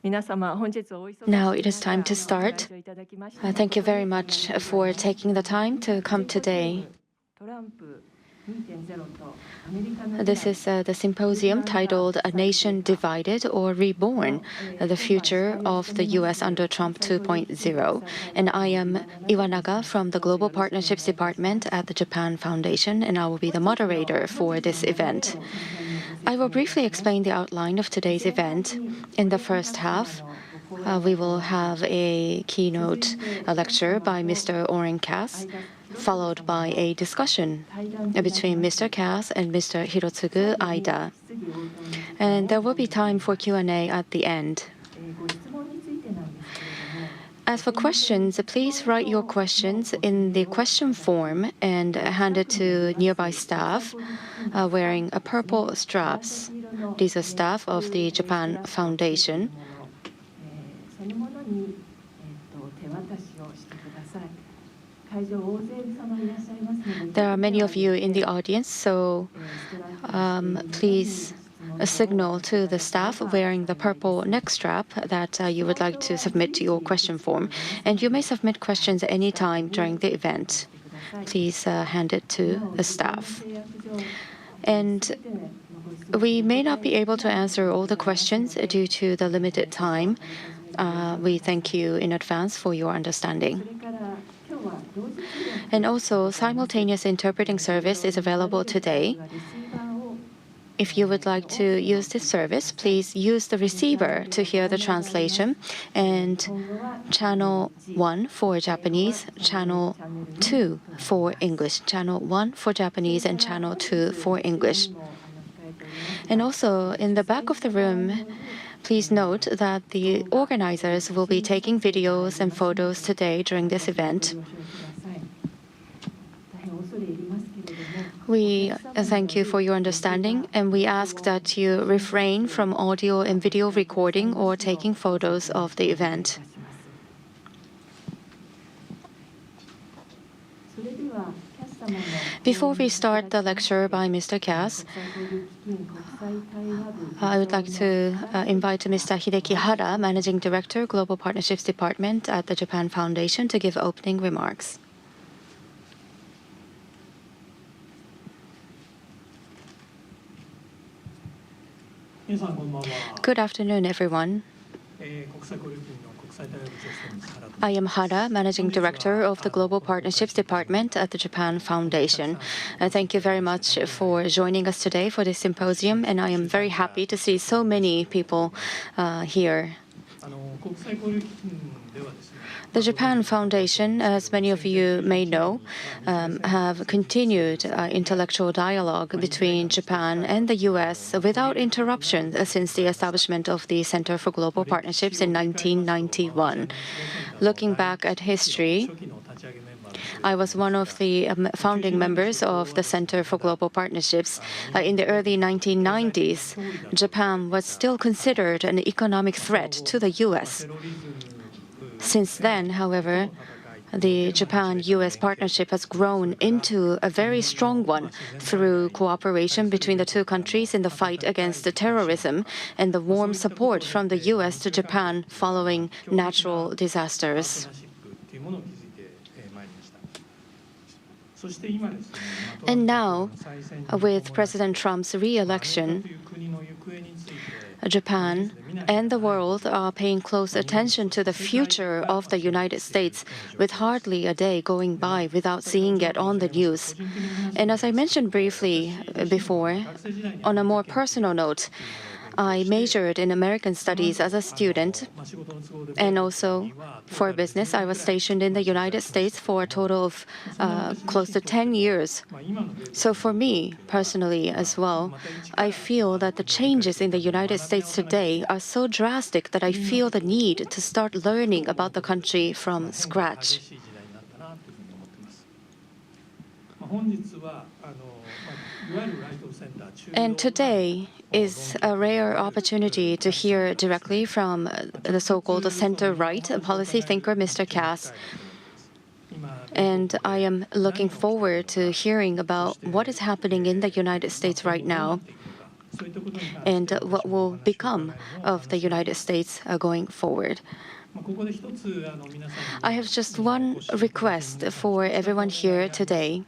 Now it is time to start. Thank you very much for taking the time to come today. This is the symposium titled A Nation Divided or Reborn, the Future of the U.S. under Trump 2.0. And I am Iwanaga from the Global Partnerships Department at the Japan Foundation, and I will be the moderator for this event. I will briefly explain the outline of today's event. In the first half, we will have a keynote lecture by Mr. Oren Cass, followed by a discussion between Mr. Cass and Mr. Hirotsugu, Aida. And there will be time for Q&A at the end. As for questions, please write your questions in the question form and hand it to nearby staff wearing purple straps. These are staff of the Japan Foundation. There are many of you in the audience, so please signal to the staff wearing the purple neck strap that you would like to submit your question form. And you may submit questions at any time during the event. Please hand it to the staff. And we may not be able to answer all the questions due to the limited time. We thank you in advance for your understanding. And also, simultaneous interpreting service is available today. If you would like to use this service, please use the receiver to hear the translation, and channel 1 for Japanese, channel 2 for English, channel 1 for Japanese, and channel 2 for English. And also, in the back of the room, please note that the organizers will be taking videos and photos today during this event. We thank you for your understanding, and we ask that you refrain from audio and video recording or taking photos of the event. Before we start the lecture by Mr. Cass, I would like to invite Mr. Hideki Hara, Managing Director, Global Partnerships Department at the Japan Foundation, to give opening remarks. Good afternoon, everyone. I am Hara, Managing Director of the Global Partnerships Department at the Japan Foundation. Thank you very much for joining us today for this symposium, and I am very happy to see so many people here. The Japan Foundation, as many of you may know, have continued intellectual dialogue between Japan and the U.S. without interruption since the establishment of the Center for Global Partnerships in 1991. Looking back at history, I was one of the founding members of the Center for Global Partnerships. In the early 1990s, Japan was still considered an economic threat to the U.S. Since then, however, the Japan-U.S. partnership has grown into a very strong one through cooperation between the two countries in the fight against terrorism and the warm support from the U.S. to Japan following natural disasters. And now, with President Trump's re-election, Japan and the world are paying close attention to the future of the United States, with hardly a day going by without seeing it on the news. And as I mentioned briefly before, on a more personal note, I majored in American Studies as a student, and also for business, I was stationed in the United States for a total of close to 10 years. So for me, personally as well, I feel that the changes in the United States today are so drastic that I feel the need to start learning about the country from scratch. And today is a rare opportunity to hear directly from the so-called center-right policy thinker, Mr. Cass. And I am looking forward to hearing about what is happening in the United States right now. and what will become of the United States going forward. I have just one request for everyone here today.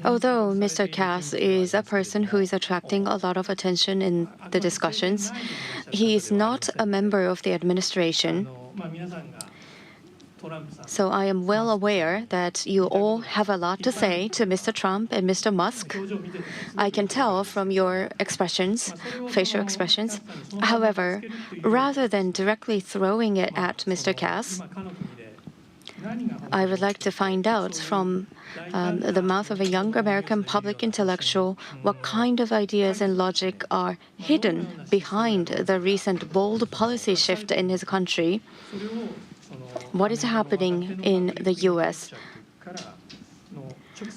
Although Mr. Cass is a person who is attracting a lot of attention in the discussions, he is not a member of the administration. So I am well aware that you all have a lot to say to Mr. Trump and Mr. Musk. I can tell from your expressions, facial expressions. However, rather than directly throwing it at Mr. Cass, I would like to find out from the mouth of a young American public intellectual what kind of ideas and logic are hidden behind the recent bold policy shift in his country. What is happening in the U.S.?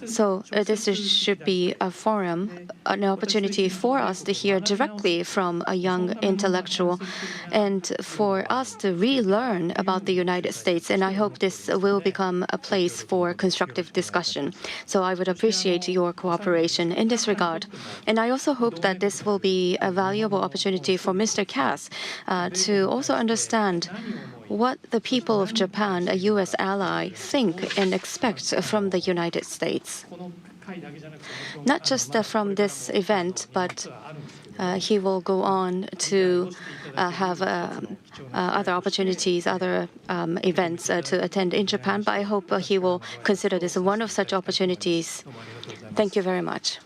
So this should be a forum, an opportunity for us to hear directly from a young intellectual and for us to relearn about the United States. And I hope this will become a place for constructive discussion. So I would appreciate your cooperation in this regard. And I also hope that this will be a valuable opportunity for Mr. Cass to also understand what the people of Japan, a U.S. ally, think and expect from the United States. Not just from this event, but he will go on to have other opportunities, other events to attend in Japan. But I hope he will consider this one of such opportunities. Thank you very much.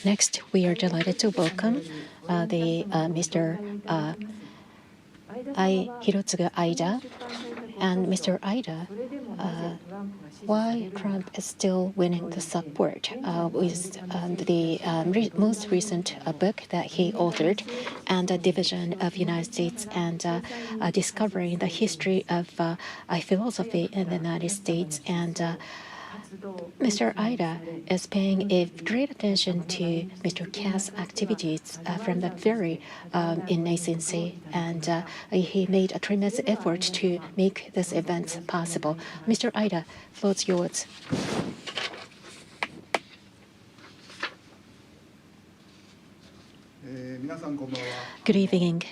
Next, we are delighted to welcome Mr. Hirotsugu Aida. And Mr. Aida, why Trump is still winning the support with the most recent book that he authored, and the division of United States and discovering the history of philosophy in the United States. And Mr. Aida is paying a great attention to Mr. Cass' activities from the very infancy, and he made a tremendous effort to make this event possible. Mr. Aida, floor's yours. Good evening.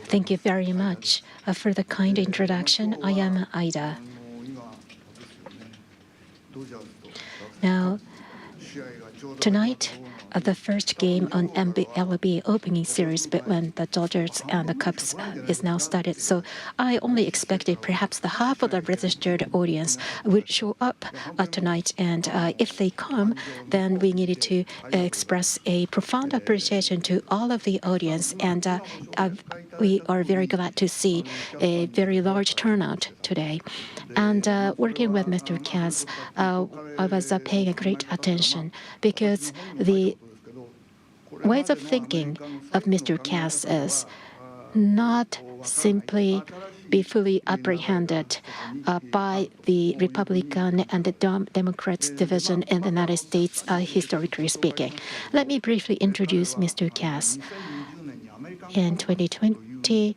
Thank you very much for the kind introduction. I am Aida. Now, tonight, the first game on MLB opening series between the Dodgers and the Cubs is now started. So I only expected perhaps the half of the registered audience would show up tonight. And if they come, then we needed to express a profound appreciation to all of the audience. And we are very glad to see a very large turnout today. And working with Mr. Cass, I was paying a great attention because the ways of thinking of Mr. Cass is not simply be fully apprehended by the Republican and the Democrats division in the United States, historically speaking. Let me briefly introduce Mr. Cass. In 2020,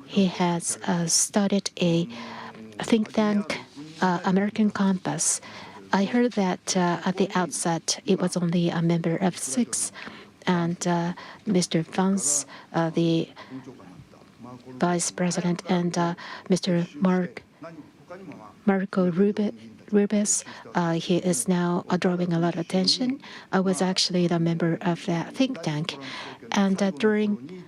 he has started a think tank, American Compass. I heard that at the outset it was only a member of 6, and Mr. Vance, the Vice President, and Mr. Marco Rubio, he is now drawing a lot of attention. I was actually the member of that think tank, and during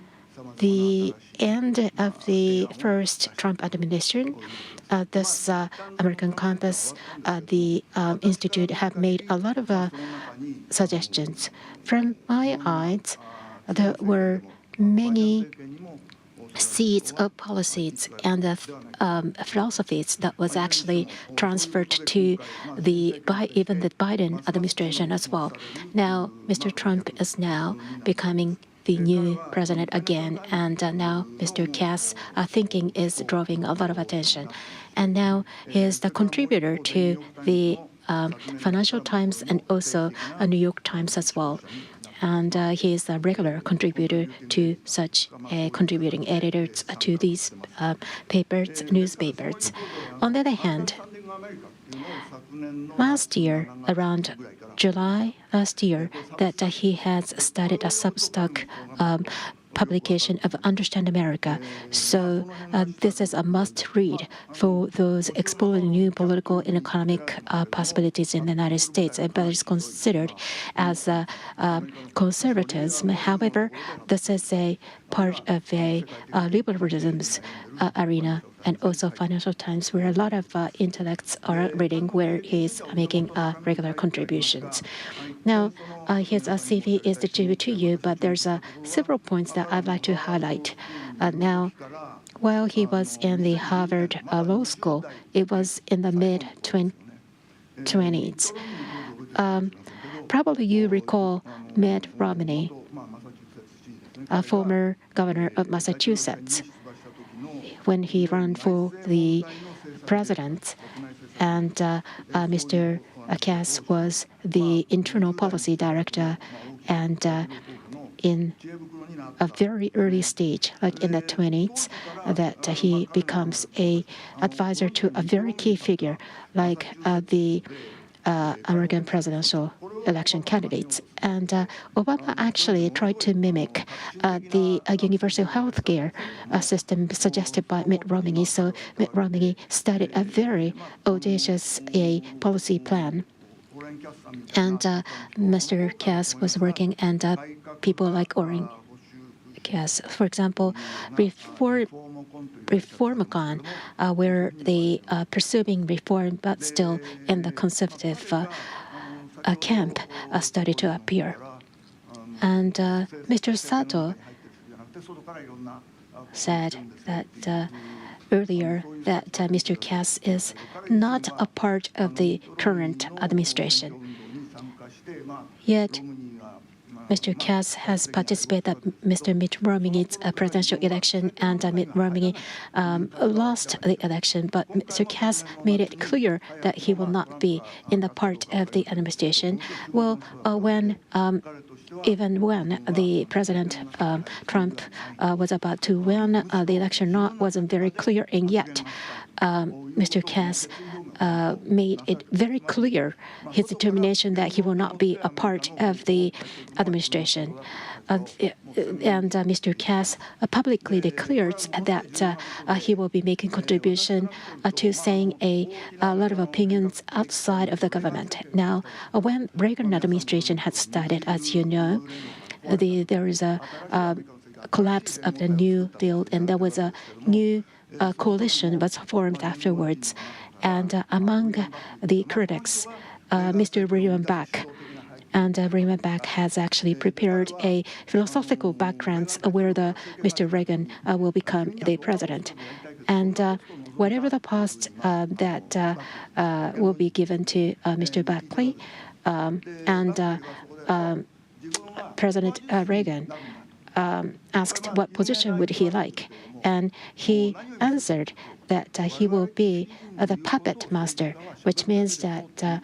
the end of the first Trump administration, this American Compass, the Institute, have made a lot of suggestions. From my eyes, there were many seeds of policies and philosophies that was actually transferred to even the Biden administration as well. Now, Mr. Trump is now becoming the new president again, and now Mr. Cass' thinking is drawing a lot of attention. And now he is the contributor to the Financial Times and also New York Times as well. and he is a regular contributor to such contributing editors to these newspapers. On the other hand, last year, around July last year, that he has started a Substack publication of Understand America. So this is a must-read for those exploring new political and economic possibilities in the United States, but it's considered as conservatism. However, this is a part of a liberalism's arena, and also Financial Times, where a lot of intellects are reading, where he's making regular contributions. Now, his CV is distributed to you, but there's several points that I'd like to highlight. Now, while he was in the Harvard Law School, it was in the mid-20s. Probably you recall Mitt Romney, a former governor of Massachusetts, when he ran for the president, and Mr. Cass was the internal policy director, and in a very early stage, like in the 20s, that he becomes a advisor to a very key figure, like the American presidential election candidates. And Obama actually tried to mimic the universal health care system suggested by Mitt Romney. So Mitt Romney started a very audacious policy plan. And Mr. Cass was working, and people like Oren Cass, for example, Reformicon, where they pursuing reform but still in the conservative camp, started to appear. And Mr. Sato said that earlier that Mr. Cass is not a part of the current administration. Yet, Mr. Cass has participated at Mr. Mitt Romney's presidential election, and Mitt Romney lost the election. But Mr. Cass made it clear that he will not be in the part of the administration. Well, even when the President Trump was about to win the election, wasn't very clear, and yet Mr. Cass made it very clear his determination that he will not be a part of the administration. And Mr. Cass publicly declared that he will be making contribution to saying a lot of opinions outside of the government. Now, when Reagan administration had started, as you know, there is a collapse of the New Deal, and there was a new coalition was formed afterwards. And among the critics, Mr. William Beck, and William Beck has actually prepared a philosophical background where Mr. Reagan will become the president. And whatever the post that will be given to Mr. Buckley, and President Reagan asked what position would he like, and he answered that he will be the puppet master, which means that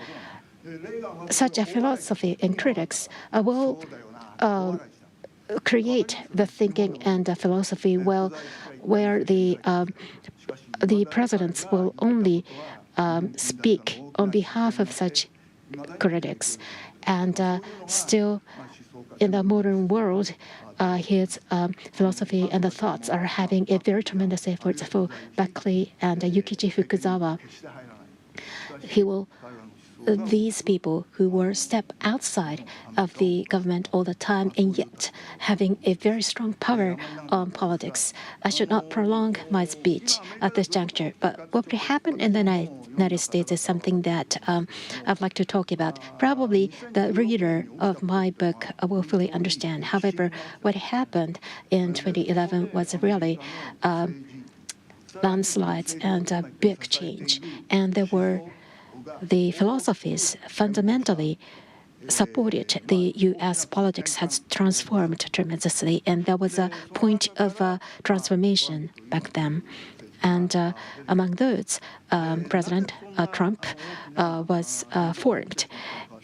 such a philosophy and critics will create the thinking and the philosophy where the presidents will only speak on behalf of such critics. And still, in the modern world, his philosophy and the thoughts are having a very tremendous effort for Buckley and Yukichi Fukuzawa. These people who were step outside of the government all the time and yet having a very strong power on politics. I should not prolong my speech at this juncture, but what happened in the United States is something that I'd like to talk about. Probably the reader of my book will fully understand. However, what happened in 2011 was really landslides and a big change, and there were the philosophies fundamentally supported the U.S. politics has transformed tremendously, and there was a point of transformation back then. And among those, President Trump was formed.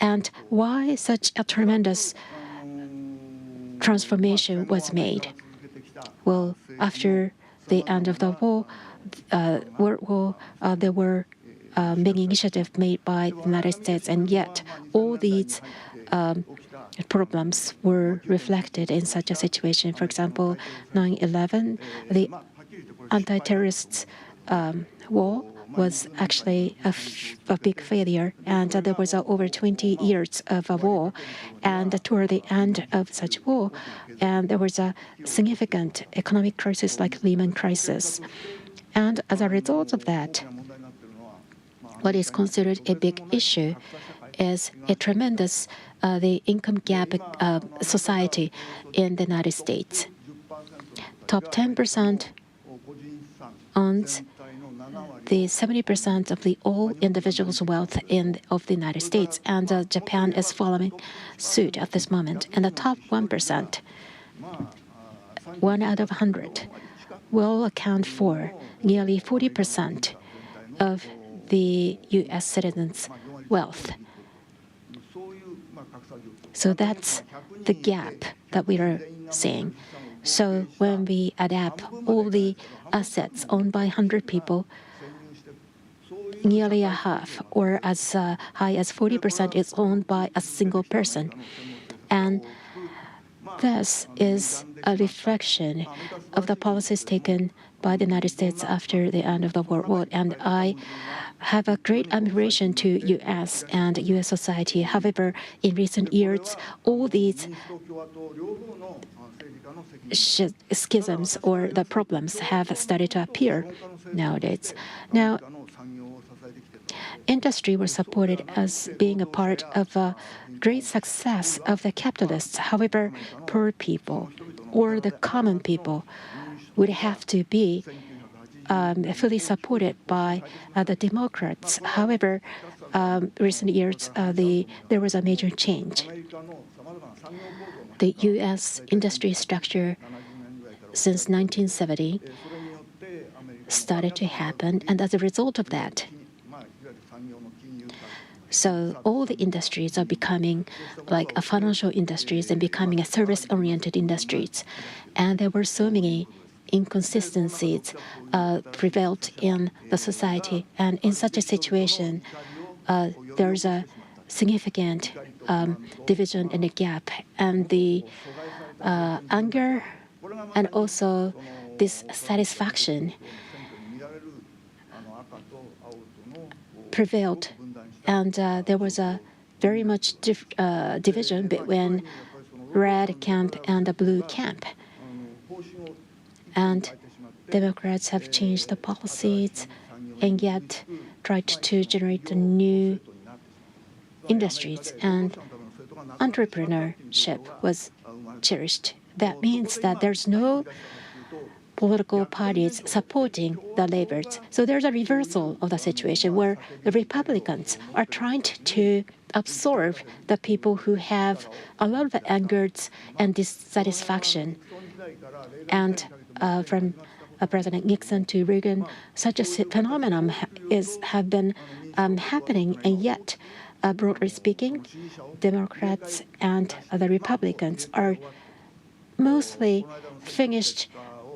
And why such a tremendous transformation was made. Well, after the end of the World War, there were many initiatives made by the United States, and yet all these problems were reflected in such a situation. For example, 9/11, the anti-terrorist war was actually a big failure, and there was over 20 years of a war. And toward the end of such war, and there was a significant economic crisis like Lehman crisis. And as a result of that, what is considered a big issue is a tremendous the income gap society in the United States. Top 10% owns the 70% of the all individuals' wealth of the United States, and Japan is following suit at this moment. And the top 1%, 1 out of 100, will account for nearly 40% of the U.S. citizens' wealth. So that's the gap that we are seeing. So when we adapt all the assets owned by 100 people, nearly a half, or as high as 40%, is owned by a single person. And this is a reflection of the policies taken by the United States after the end of the World War. And I have a great admiration to U.S. and U.S. society. However, in recent years, all these schisms or the problems have started to appear nowadays. Now, industry was supported as being a part of a great success of the capitalists. However, poor people or the common people would have to be fully supported by the Democrats. However, recent years, there was a major change. The U.S. industry structure since 1970 started to happen, and as a result of that, so all the industries are becoming like a financial industries and becoming a service-oriented industries. And there were so many inconsistencies prevailed in the society. And in such a situation, there's a significant division and a gap. And the anger and also dissatisfaction prevailed. And there was a very much division between red camp and the blue camp. And Democrats have changed the policies and yet tried to generate the new industries, and entrepreneurship was cherished. That means that there's no political parties supporting the laborers. So there's a reversal of the situation where the Republicans are trying to absorb the people who have a lot of anger and dissatisfaction. And from President Nixon to Reagan, such a phenomenon have been happening, and yet, broadly speaking, Democrats and the Republicans are mostly finished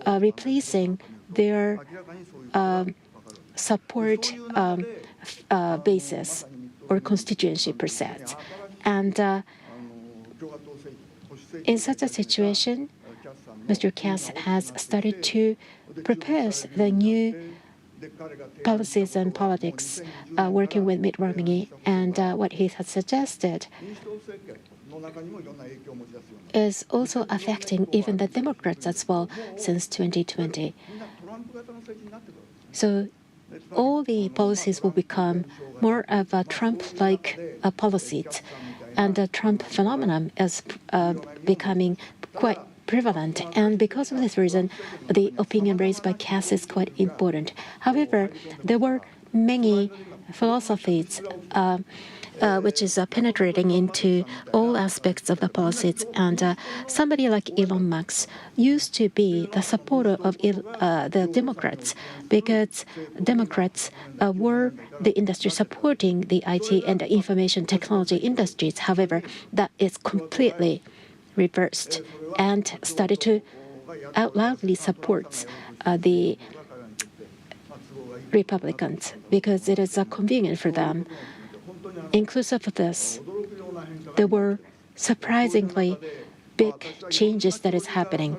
replacing their support basis or constituency per se. And in such a situation, Mr. Cass has started to propose the new policies and politics, working with Mitt Romney, and what he has suggested is also affecting even the Democrats as well since 2020. So all the policies will become more of a Trump-like policies, and the Trump phenomenon is becoming quite prevalent. And because of this reason, the opinion raised by Cass is quite important. However, there were many philosophies which is penetrating into all aspects of the policies. And somebody like Elon Musk used to be the supporter of the Democrats, because Democrats were the industry supporting the IT and the information technology industries. However, that is completely reversed and started to out loudly support the Republicans because it is convenient for them. Inclusive of this, there were surprisingly big changes that is happening.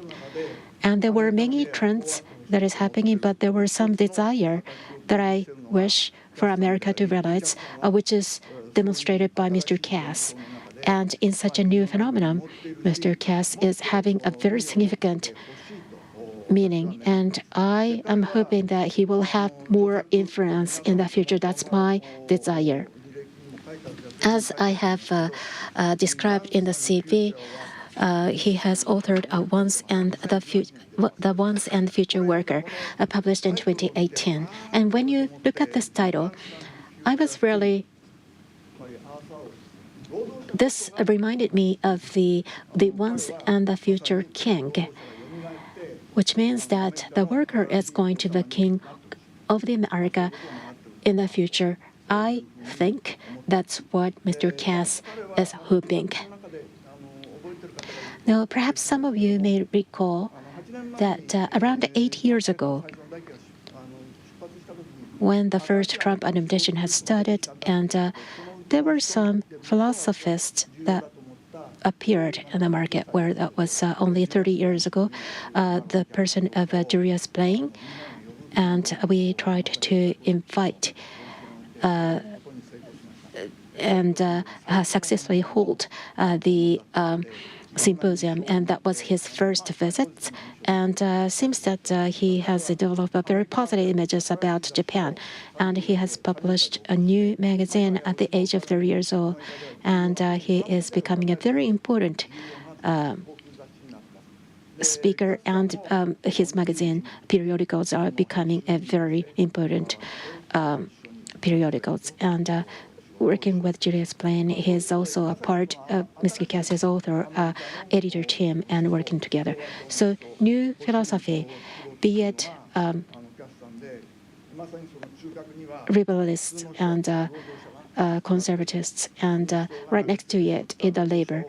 And there were many trends that is happening, but there were some desire that I wish for America to realize, which is demonstrated by Mr. Cass. And in such a new phenomenon, Mr. Cass is having a very significant meaning, and I am hoping that he will have more influence in the future. That's my desire. As I have described in the CV, he has authored Once and the Once and Future Worker, published in 2018. And when you look at this title, I was really this reminded me of the Once and the Future King, which means that the worker is going to be the king of the America in the future. I think that's what Mr. Cass is hoping. Now, perhaps some of you may recall that around 8 years ago, when the first Trump administration had started, and there were some philosophists that appeared in the market where that was only 30 years ago, the person of Julius Blaine, and we tried to invite and successfully hold the Symposium, and that was his first visit. And seems that he has developed a very positive images about Japan, and he has published a new magazine at the age of 30 years old, and he is becoming a very important speaker, and his magazine periodicals are becoming a very important periodicals. And working with Julius Blaine, he is also a part of Mr. Cass's author editor team, and working together. So new philosophy, be it liberalists and conservatives, and right next to it is the labor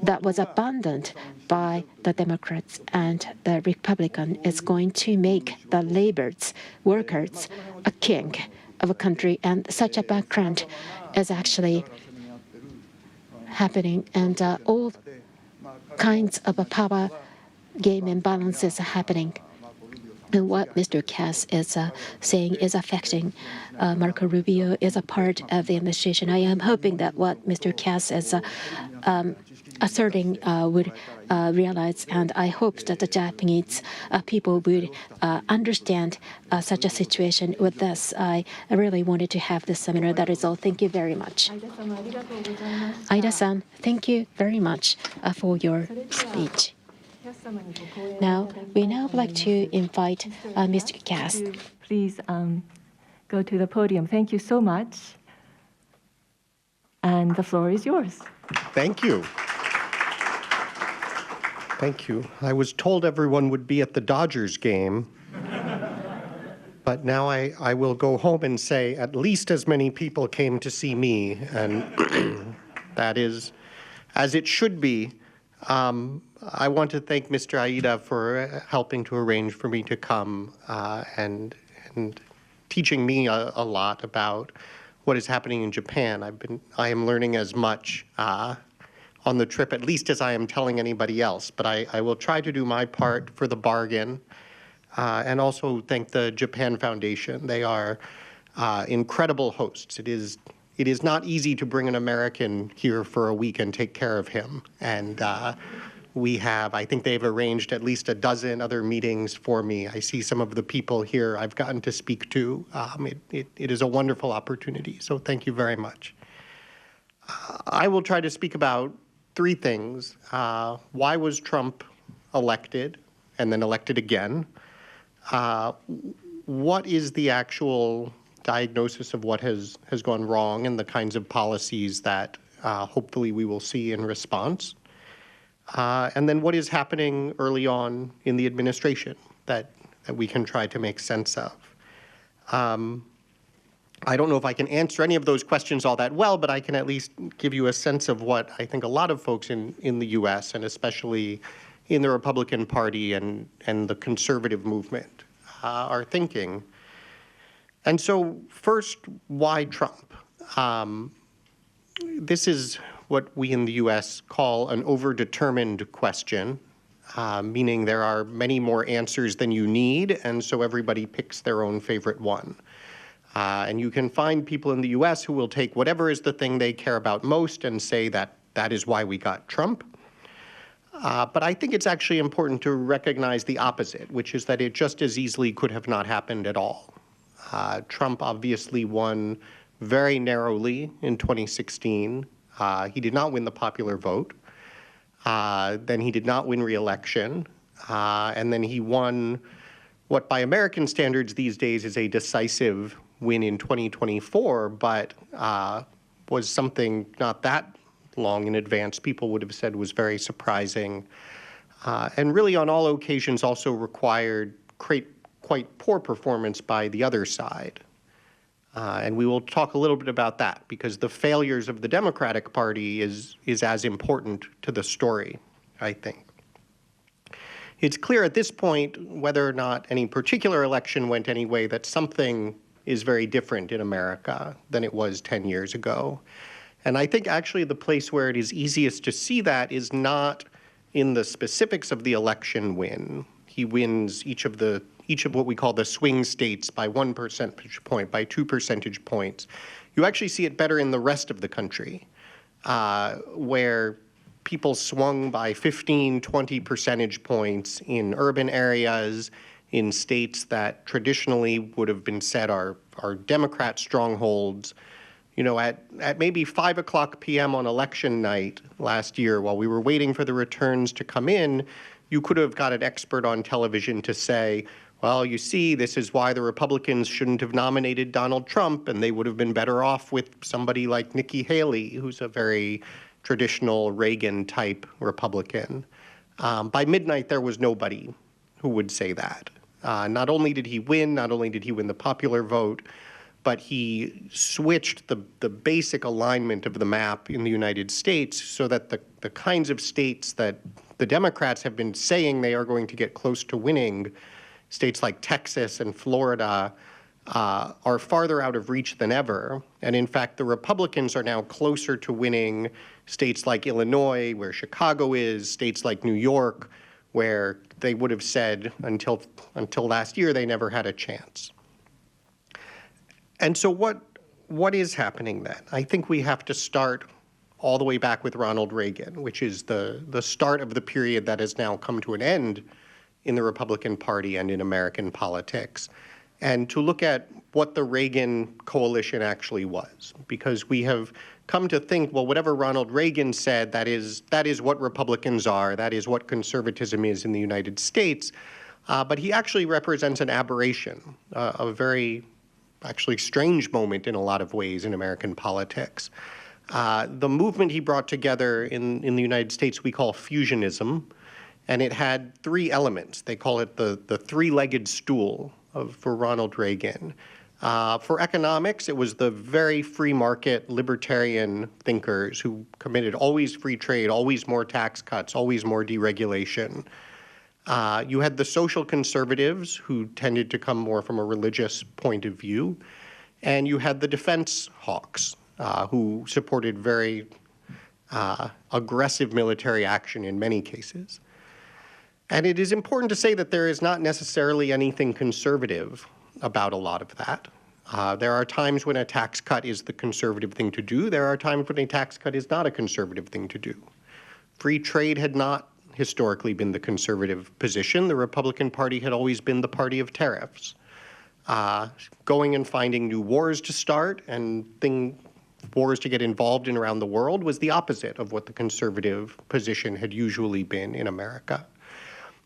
that was abandoned by the Democrats and the Republican, is going to make the laborers, workers, a king of a country. And such a background is actually happening, and all kinds of a power game imbalances are happening. And what Mr. Cass is saying is affecting Marco Rubio is a part of the administration. I am hoping that what Mr. Cass is asserting would realize, and I hope that the Japanese people would understand such a situation. With this, I really wanted to have this seminar. That is all. Thank you very much. Aida-san, thank you very much for your speech. Now, we would like to invite Mr. Cass. Please go to the podium. Thank you so much. And the floor is yours. Thank you. Thank you. I was told everyone would be at the Dodgers game, but now I will go home and say at least as many people came to see me, and that is as it should be. I want to thank Mr. Aida for helping to arrange for me to come and teaching me a lot about what is happening in Japan. I am learning as much on the trip, at least as I am telling anybody else. But I will try to do my part for the bargain, and also thank the Japan Foundation. They are incredible hosts. It is not easy to bring an American here for a week and take care of him. And I think they've arranged at least a dozen other meetings for me. I see some of the people here I've gotten to speak to. It is a wonderful opportunity, so thank you very much. I will try to speak about three things. Why was Trump elected and then elected again? What is the actual diagnosis of what has gone wrong and the kinds of policies that hopefully we will see in response? And then what is happening early on in the administration that we can try to make sense of? I don't know if I can answer any of those questions all that well, but I can at least give you a sense of what I think a lot of folks in the U.S. and especially in the Republican Party and the conservative movement are thinking. And so first, why Trump? This is what we in the U.S. call an overdetermined question, meaning there are many more answers than you need, and so everybody picks their own favorite one. And you can find people in the U.S. who will take whatever is the thing they care about most and say that that is why we got Trump. But I think it's actually important to recognize the opposite, which is that it just as easily could have not happened at all. Trump obviously won very narrowly in 2016. He did not win the popular vote. Then he did not win re-election. And then he won what by American standards these days is a decisive win in 2024, but was something not that long in advance people would have said was very surprising, and really on all occasions also required quite poor performance by the other side. And we will talk a little bit about that, because the failures of the Democratic Party is as important to the story, I think. It's clear at this point, whether or not any particular election went any way, that something is very different in America than it was 10 years ago. And I think actually the place where it is easiest to see that is not in the specifics of the election win. He wins each of what we call the swing states by 1 percentage point, by 2 percentage points. You actually see it better in the rest of the country, where people swung by 15, 20 percentage points in urban areas, in states that traditionally would have been said are Democrat strongholds. You know, at maybe 5 o'clock p.m. on election night last year, while we were waiting for the returns to come in, you could have got an expert on television to say, well, you see, this is why the Republicans shouldn't have nominated Donald Trump, and they would have been better off with somebody like Nikki Haley, who's a very traditional Reagan-type Republican. By midnight, there was nobody who would say that. Not only did he win, not only did he win the popular vote, but he switched the basic alignment of the map in the United States so that the kinds of states that the Democrats have been saying they are going to get close to winning, states like Texas and Florida, are farther out of reach than ever. And in fact, the Republicans are now closer to winning states like Illinois, where Chicago is, states like New York, where they would have said until last year they never had a chance. And so what is happening then? I think we have to start all the way back with Ronald Reagan, which is the start of the period that has now come to an end in the Republican Party and in American politics, and to look at what the Reagan coalition actually was. Because we have come to think, well, whatever Ronald Reagan said, that is what Republicans are, that is what conservatism is in the United States. But he actually represents an aberration, a very actually strange moment in a lot of ways in American politics. The movement he brought together in the United States we call fusionism, and it had 3 elements. They call it the three-legged stool for Ronald Reagan. For economics, it was the very free market libertarian thinkers who committed always free trade, always more tax cuts, always more deregulation. You had the social conservatives who tended to come more from a religious point of view. And you had the defense hawks who supported very aggressive military action in many cases. And it is important to say that there is not necessarily anything conservative about a lot of that. There are times when a tax cut is the conservative thing to do. There are times when a tax cut is not a conservative thing to do. Free trade had not historically been the conservative position. The Republican Party had always been the party of tariffs. Going and finding new wars to start and wars to get involved in around the world was the opposite of what the conservative position had usually been in America.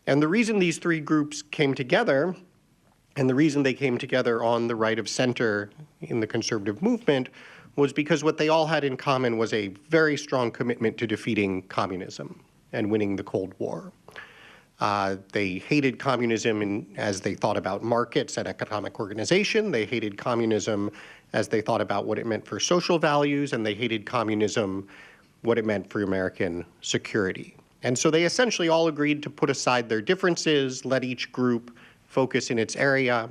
And the reason these 3 groups came together, and the reason they came together on the right of center in the conservative movement, was because what they all had in common was a very strong commitment to defeating communism and winning the Cold War. They hated communism as they thought about markets and economic organization. They hated communism as they thought about what it meant for social values, and they hated communism, what it meant for American security. And so they essentially all agreed to put aside their differences, let each group focus in its area,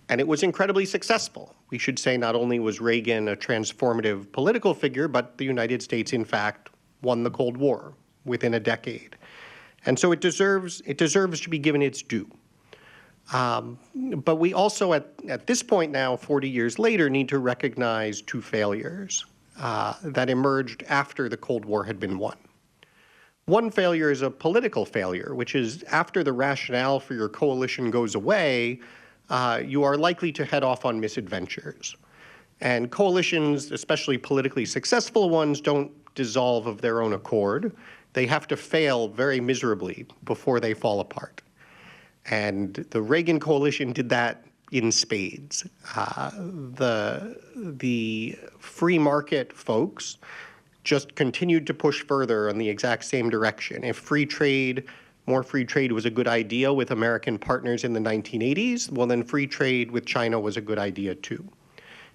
and it was incredibly successful. We should say not only was Reagan a transformative political figure, but the United States, in fact, won the Cold War within a decade. And so it deserves to be given its due. But we also, at this point now, 40 years later, need to recognize two failures that emerged after the Cold War had been won. One failure is a political failure, which is after the rationale for your coalition goes away, you are likely to head off on misadventures. And coalitions, especially politically successful ones, don't dissolve of their own accord. They have to fail very miserably before they fall apart. And the Reagan coalition did that in spades. The free market folks just continued to push further in the exact same direction. If more free trade was a good idea with American partners in the 1980s, well then free trade with China was a good idea too.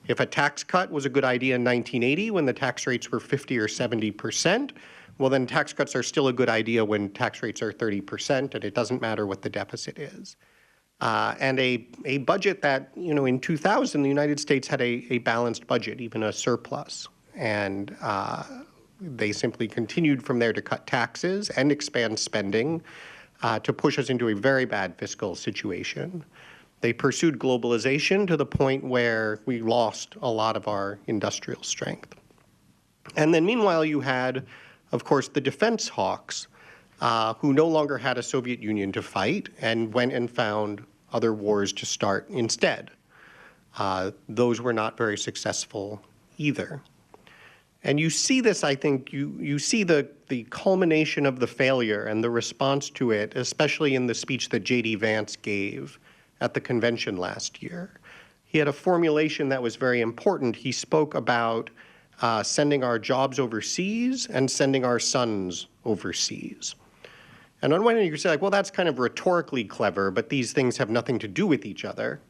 If a tax cut was a good idea in 1980 when the tax rates were 50 or 70%, well then tax cuts are still a good idea when tax rates are 30%, and it doesn't matter what the deficit is. And a budget that, in 2000, the United States had a balanced budget, even a surplus. And they simply continued from there to cut taxes and expand spending to push us into a very bad fiscal situation. They pursued globalization to the point where we lost a lot of our industrial strength. And then meanwhile, you had, of course, the defense hawks who no longer had a Soviet Union to fight and went and found other wars to start instead. Those were not very successful either. And you see this, I think, you see the culmination of the failure and the response to it, especially in the speech that J.D. Vance gave at the convention last year. He had a formulation that was very important. He spoke about sending our jobs overseas and sending our sons overseas. And on one hand, you could say, well, that's kind of rhetorically clever, but these things have nothing to do with each other.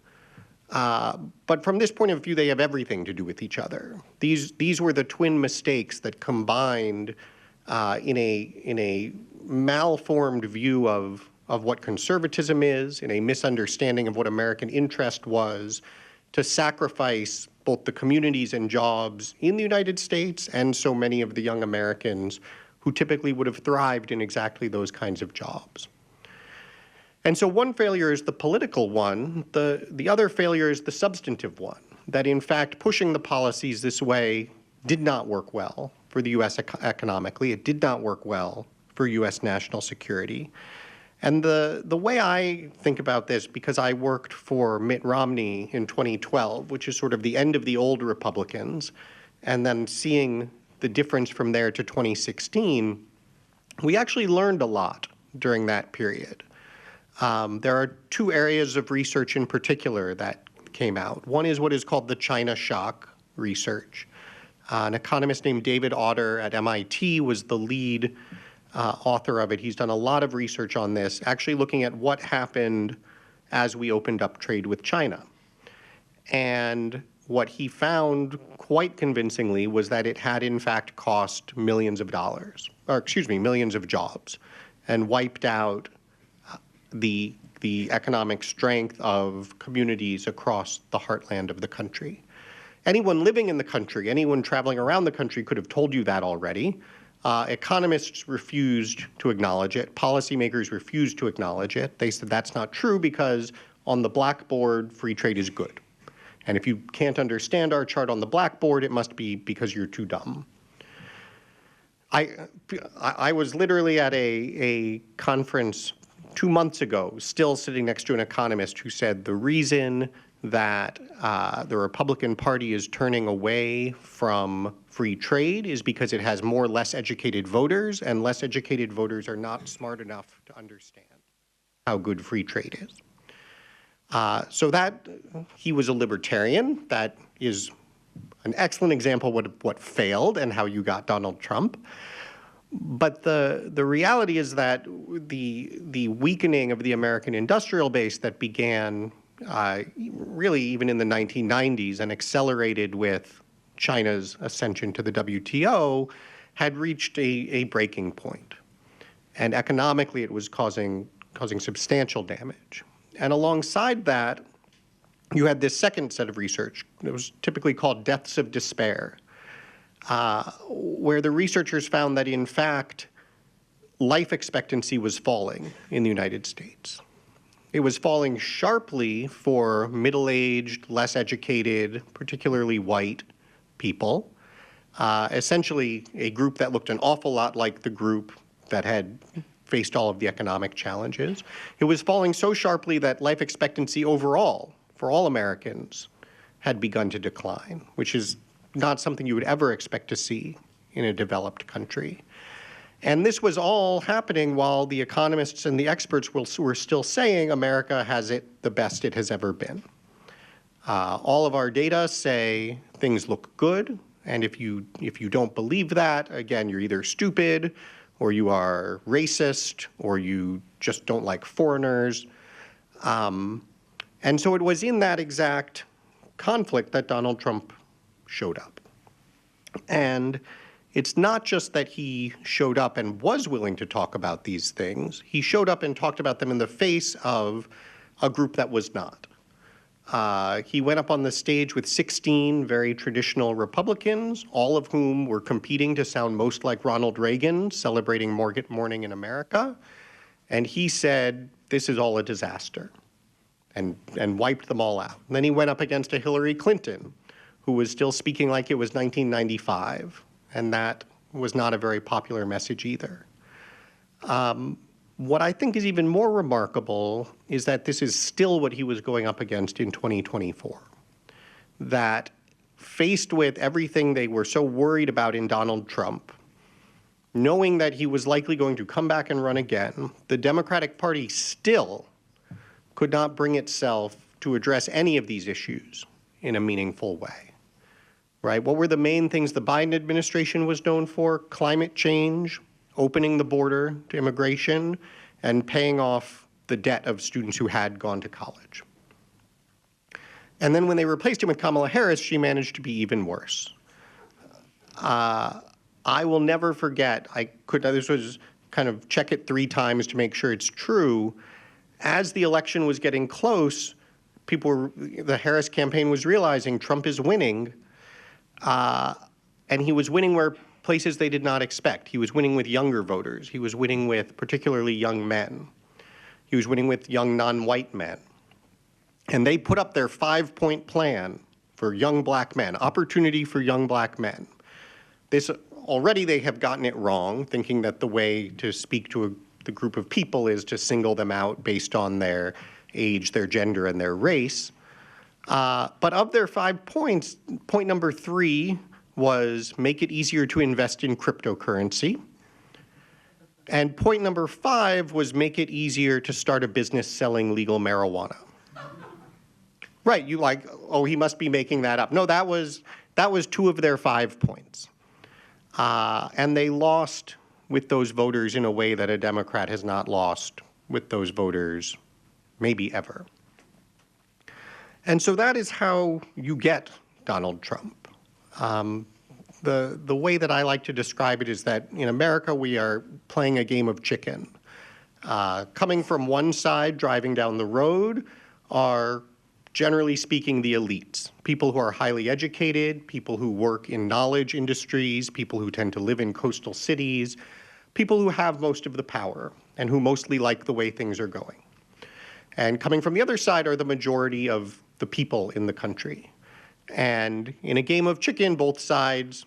But from this point of view, they have everything to do with each other. These were the twin mistakes that combined in a malformed view of what conservatism is, in a misunderstanding of what American interest was, to sacrifice both the communities and jobs in the United States and so many of the young Americans who typically would have thrived in exactly those kinds of jobs. And so one failure is the political one. The other failure is the substantive one, that in fact pushing the policies this way did not work well for the U.S. economically. It did not work well for U.S. national security. And the way I think about this, because I worked for Mitt Romney in 2012, which is sort of the end of the old Republicans, and then seeing the difference from there to 2016, we actually learned a lot during that period. There are two areas of research in particular that came out. One is what is called the China shock research. An economist named David Autor at MIT was the lead author of it. He's done a lot of research on this, actually looking at what happened as we opened up trade with China. And what he found quite convincingly was that it had in fact cost millions of jobs, and wiped out the economic strength of communities across the heartland of the country. Anyone living in the country, anyone traveling around the country could have told you that already. Economists refused to acknowledge it. Policymakers refused to acknowledge it. They said that's not true because on the blackboard, free trade is good. And if you can't understand our chart on the blackboard, it must be because you're too dumb. I was literally at a conference 2 months ago, still sitting next to an economist who said the reason that the Republican Party is turning away from free trade is because it has more less educated voters, and less educated voters are not smart enough to understand how good free trade is. So that he was a libertarian. That is an excellent example of what failed and how you got Donald Trump. But the reality is that the weakening of the American industrial base that began really even in the 1990s and accelerated with China's ascension to the WTO had reached a breaking point. And economically, it was causing substantial damage. And alongside that, you had this second set of research. It was typically called deaths of despair, where the researchers found that, in fact, life expectancy was falling in the United States. It was falling sharply for middle-aged, less educated, particularly white people, essentially a group that looked an awful lot like the group that had faced all of the economic challenges. It was falling so sharply that life expectancy overall, for all Americans, had begun to decline, which is not something you would ever expect to see in a developed country. And this was all happening while the economists and the experts were still saying America has it the best it has ever been. All of our data say things look good, and if you don't believe that, again, you're either stupid, or you are racist, or you just don't like foreigners. And so it was in that exact conflict that Donald Trump showed up. And it's not just that he showed up and was willing to talk about these things. He showed up and talked about them in the face of a group that was not. He went up on the stage with 16 very traditional Republicans, all of whom were competing to sound most like Ronald Reagan, celebrating Morning in America. And he said, this is all a disaster, and wiped them all out. And then he went up against a Hillary Clinton, who was still speaking like it was 1995. And that was not a very popular message either. What I think is even more remarkable is that this is still what he was going up against in 2024. That faced with everything they were so worried about in Donald Trump, knowing that he was likely going to come back and run again, the Democratic Party still could not bring itself to address any of these issues in a meaningful way. Right? What were the main things the Biden administration was known for? Climate change, opening the border to immigration, and paying off the debt of students who had gone to college. And then when they replaced him with Kamala Harris, she managed to be even worse. I will never forget, this was kind of check it 3 times to make sure it's true. As the election was getting close, the Harris campaign was realizing Trump is winning, and he was winning where places they did not expect. He was winning with younger voters. He was winning with particularly young men. He was winning with young non-white men. And they put up their 5-point plan for young black men, opportunity for young black men. Already they have gotten it wrong, thinking that the way to speak to the group of people is to single them out based on their age, their gender, and their race. But of their 5 points, point number 3 was make it easier to invest in cryptocurrency. And point number 5 was make it easier to start a business selling legal marijuana. Right, you like, oh, he must be making that up. No, that was 2 of their 5 points. And they lost with those voters in a way that a Democrat has not lost with those voters maybe ever. And so that is how you get Donald Trump. The way that I like to describe it is that in America we are playing a game of chicken. Coming from one side, driving down the road, are generally speaking the elites, people who are highly educated, people who work in knowledge industries, people who tend to live in coastal cities, people who have most of the power and who mostly like the way things are going. And coming from the other side are the majority of the people in the country. And in a game of chicken, both sides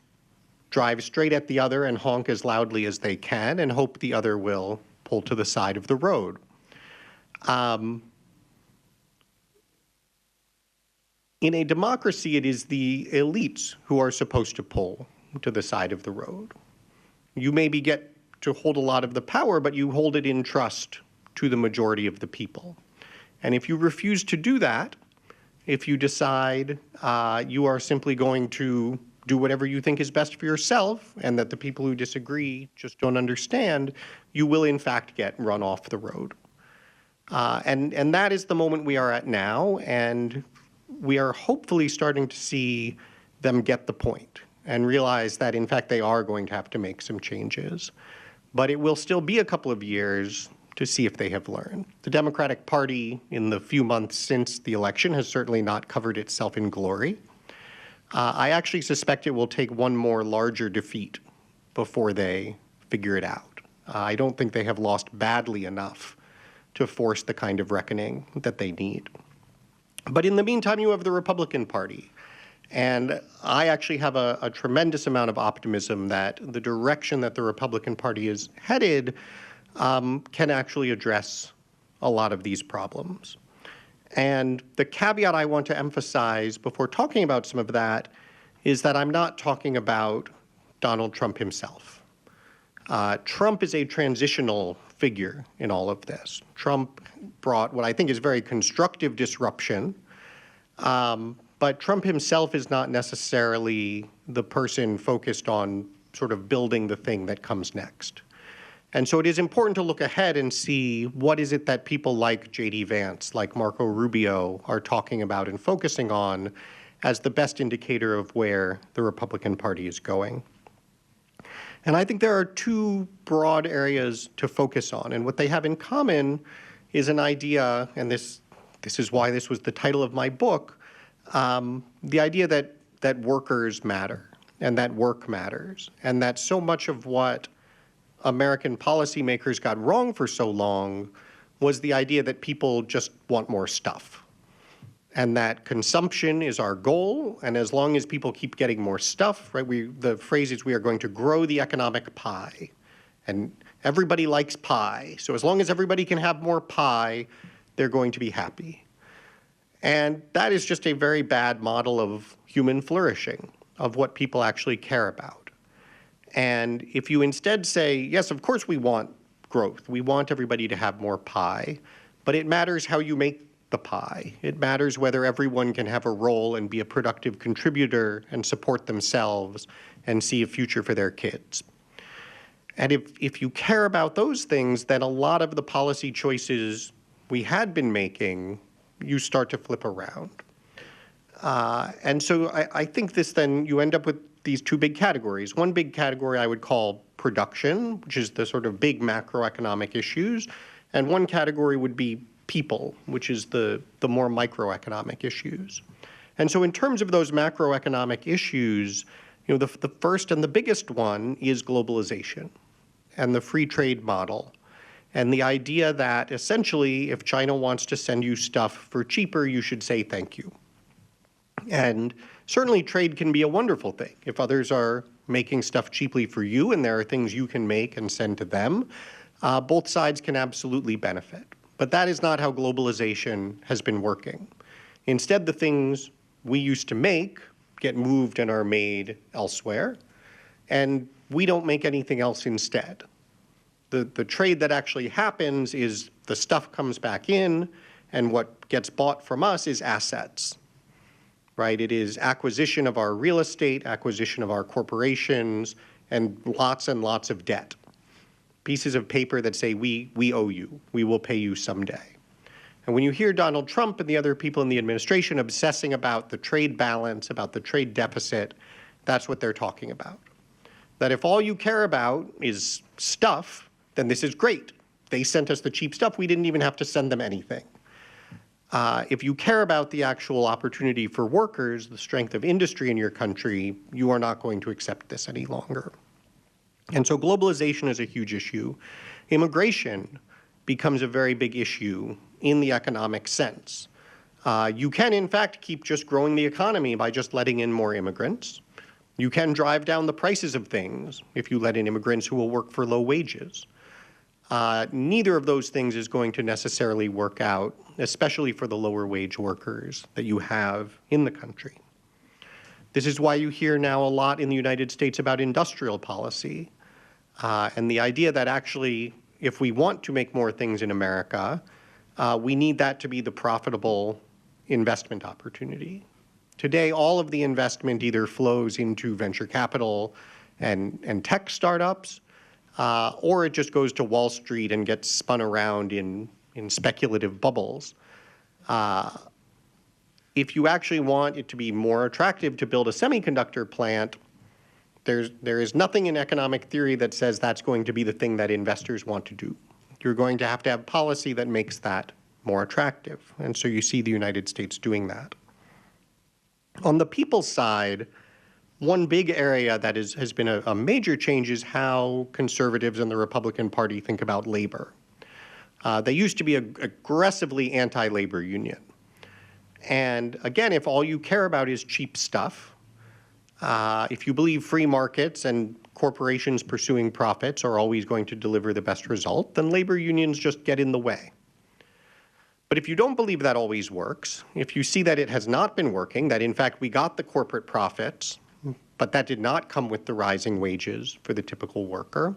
drive straight at the other and honk as loudly as they can and hope the other will pull to the side of the road. In a democracy, it is the elites who are supposed to pull to the side of the road. You maybe get to hold a lot of the power, but you hold it in trust to the majority of the people. And if you refuse to do that, if you decide you are simply going to do whatever you think is best for yourself, and that the people who disagree just don't understand, you will in fact get run off the road. And that is the moment we are at now, and we are hopefully starting to see them get the point and realize that in fact they are going to have to make some changes. But it will still be a couple of years to see if they have learned. The Democratic Party, in the few months since the election, has certainly not covered itself in glory. I actually suspect it will take one more larger defeat before they figure it out. I don't think they have lost badly enough to force the kind of reckoning that they need. But in the meantime, you have the Republican Party. And I actually have a tremendous amount of optimism that the direction that the Republican Party is headed can actually address a lot of these problems. And the caveat I want to emphasize before talking about some of that is that I'm not talking about Donald Trump himself. Trump is a transitional figure in all of this. Trump brought what I think is very constructive disruption, but Trump himself is not necessarily the person focused on sort of building the thing that comes next. And so it is important to look ahead and see what is it that people like J.D. Vance, like Marco Rubio, are talking about and focusing on as the best indicator of where the Republican Party is going. And I think there are two broad areas to focus on. And what they have in common is an idea, and this is why this was the title of my book, the idea that workers matter and that work matters, and that so much of what American policymakers got wrong for so long was the idea that people just want more stuff, and that consumption is our goal, and as long as people keep getting more stuff, right, the phrase is we are going to grow the economic pie, and everybody likes pie, so as long as everybody can have more pie, they're going to be happy. And that is just a very bad model of human flourishing, of what people actually care about. And if you instead say, yes, of course we want growth, we want everybody to have more pie, but it matters how you make the pie. It matters whether everyone can have a role and be a productive contributor and support themselves and see a future for their kids. And if you care about those things, then a lot of the policy choices we had been making, you start to flip around. And so I think this then, you end up with these two big categories. One big category I would call production, which is the sort of big macroeconomic issues, and one category would be people, which is the more microeconomic issues. And so in terms of those macroeconomic issues, you know, the first and the biggest one is globalization and the free trade model. And the idea that essentially if China wants to send you stuff for cheaper, you should say thank you. And certainly trade can be a wonderful thing. If others are making stuff cheaply for you and there are things you can make and send to them, both sides can absolutely benefit. But that is not how globalization has been working. Instead, the things we used to make get moved and are made elsewhere, and we don't make anything else instead. The trade that actually happens is the stuff comes back in, and what gets bought from us is assets, right? It is acquisition of our real estate, acquisition of our corporations, and lots of debt. Pieces of paper that say, we owe you, we will pay you someday. And when you hear Donald Trump and the other people in the administration obsessing about the trade balance, about the trade deficit, that's what they're talking about. That if all you care about is stuff, then this is great. They sent us the cheap stuff, we didn't even have to send them anything. If you care about the actual opportunity for workers, the strength of industry in your country, you are not going to accept this any longer. And so globalization is a huge issue. Immigration becomes a very big issue in the economic sense. You can, in fact, keep just growing the economy by just letting in more immigrants. You can drive down the prices of things if you let in immigrants who will work for low wages. Neither of those things is going to necessarily work out, especially for the lower wage workers that you have in the country. This is why you hear now a lot in the United States about industrial policy, and the idea that actually, if we want to make more things in America, we need that to be the profitable investment opportunity. Today, all of the investment either flows into venture capital and tech startups, or it just goes to Wall Street and gets spun around in speculative bubbles. If you actually want it to be more attractive to build a semiconductor plant, there is nothing in economic theory that says that's going to be the thing that investors want to do. You're going to have policy that makes that more attractive. And so you see the United States doing that. On the people's side, one big area that has been a major change is how conservatives and the Republican Party think about labor. They used to be aggressively anti-labor union. And again, if all you care about is cheap stuff, if you believe free markets and corporations pursuing profits are always going to deliver the best result, then labor unions just get in the way. But if you don't believe that always works, if you see that it has not been working, that in fact we got the corporate profits, but that did not come with the rising wages for the typical worker,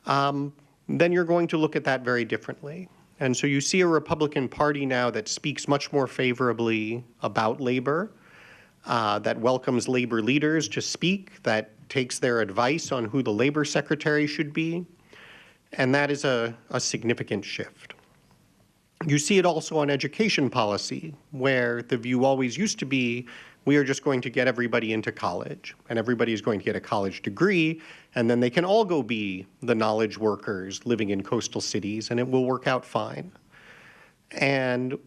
then you're going to look at that very differently. And so you see a Republican Party now that speaks much more favorably about labor, that welcomes labor leaders to speak, that takes their advice on who the labor secretary should be, and that is a significant shift. You see it also on education policy, where the view always used to be, we are just going to get everybody into college, and everybody is going to get a college degree, and then they can all go be the knowledge workers living in coastal cities, and it will work out fine. And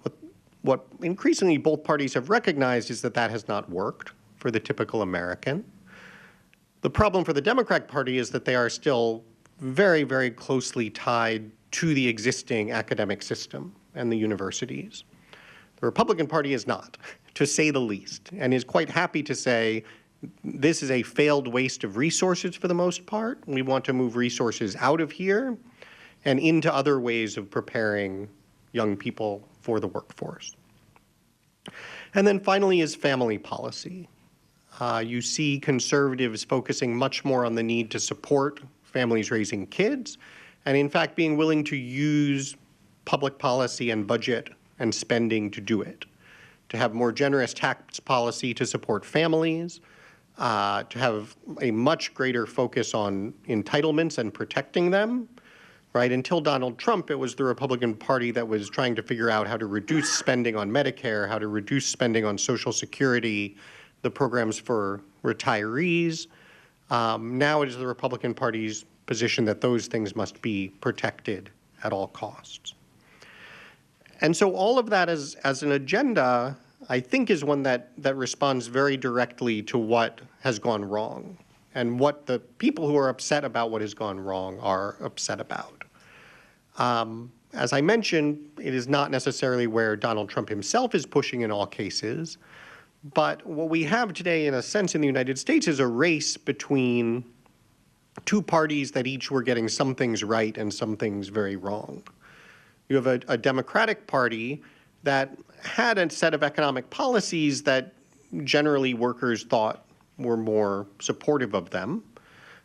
what increasingly both parties have recognized is that that has not worked for the typical American. The problem for the Democratic Party is that they are still very, very closely tied to the existing academic system and the universities. The Republican Party is not, to say the least, and is quite happy to say this is a failed waste of resources for the most part. We want to move resources out of here and into other ways of preparing young people for the workforce. And then finally is family policy. You see conservatives focusing much more on the need to support families raising kids, and in fact being willing to use public policy and budget and spending to do it, to have more generous tax policy to support families, to have a much greater focus on entitlements and protecting them. Right? Until Donald Trump, it was the Republican Party that was trying to figure out how to reduce spending on Medicare, how to reduce spending on Social Security, the programs for retirees. Now it is the Republican Party's position that those things must be protected at all costs. And so all of that as an agenda, I think, is one that responds very directly to what has gone wrong and what the people who are upset about what has gone wrong are upset about. As I mentioned, it is not necessarily where Donald Trump himself is pushing in all cases, but what we have today, in a sense, in the United States is a race between two parties that each were getting some things right and some things very wrong. You have a Democratic Party that had a set of economic policies that generally workers thought were more supportive of them,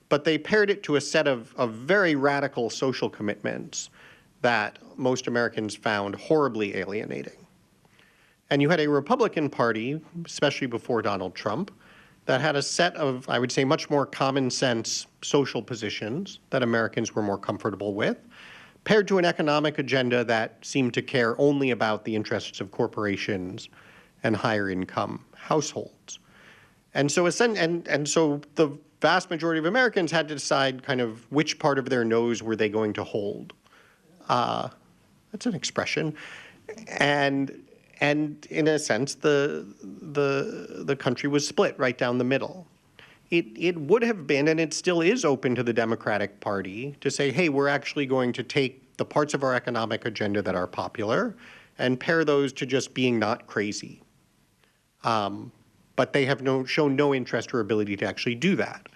but they paired it to a set of very radical social commitments that most Americans found horribly alienating. And you had a Republican Party, especially before Donald Trump, that had a set of, I would say, much more common sense social positions that Americans were more comfortable with, paired to an economic agenda that seemed to care only about the interests of corporations and higher income households. And so the vast majority of Americans had to decide kind of which part of their nose were they going to hold. That's an expression. And in a sense, the country was split right down the middle. It would have been, and it still is, open to the Democratic Party to say, hey, we're actually going to take the parts of our economic agenda that are popular and pair those to just being not crazy. But they have shown no interest or ability to actually do that.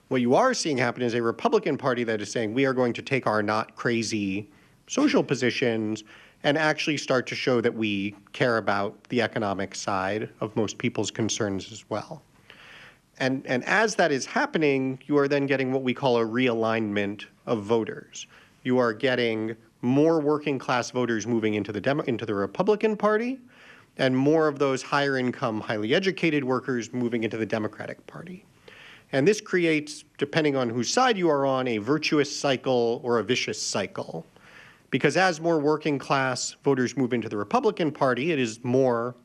What you are seeing happen is a Republican Party that is saying we are going to take our not crazy social positions and actually start to show that we care about the economic side of most people's concerns as well. And as that is happening, you are then getting what we call a realignment of voters. You are getting more working class voters moving into the Republican Party, and more of those higher income, highly educated workers moving into the Democratic Party. And this creates, depending on whose side you are on, a virtuous cycle or a vicious cycle. Because as more working class voters move into the Republican Party, it is more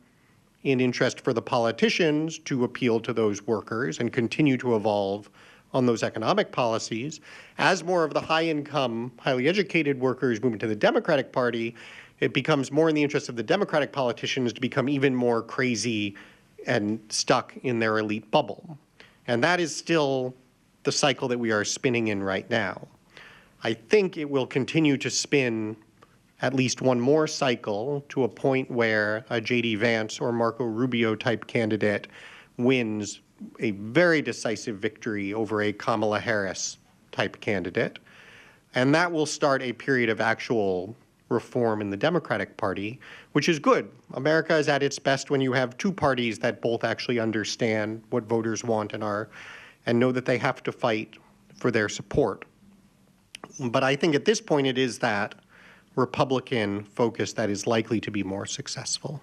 in interest for the politicians to appeal to those workers and continue to evolve on those economic policies. As more of the high-income, highly educated workers move into the Democratic Party, it becomes more in the interest of the Democratic politicians to become even more crazy and stuck in their elite bubble. And that is still the cycle that we are spinning in right now. I think it will continue to spin at least one more cycle to a point where a J.D. Vance or Marco Rubio type candidate wins a very decisive victory over a Kamala Harris type candidate. And that will start a period of actual reform in the Democratic Party, which is good. America is at its best when you have two parties that both actually understand what voters want and know that they have to fight for their support. But I think at this point it is that Republican focus that is likely to be more successful.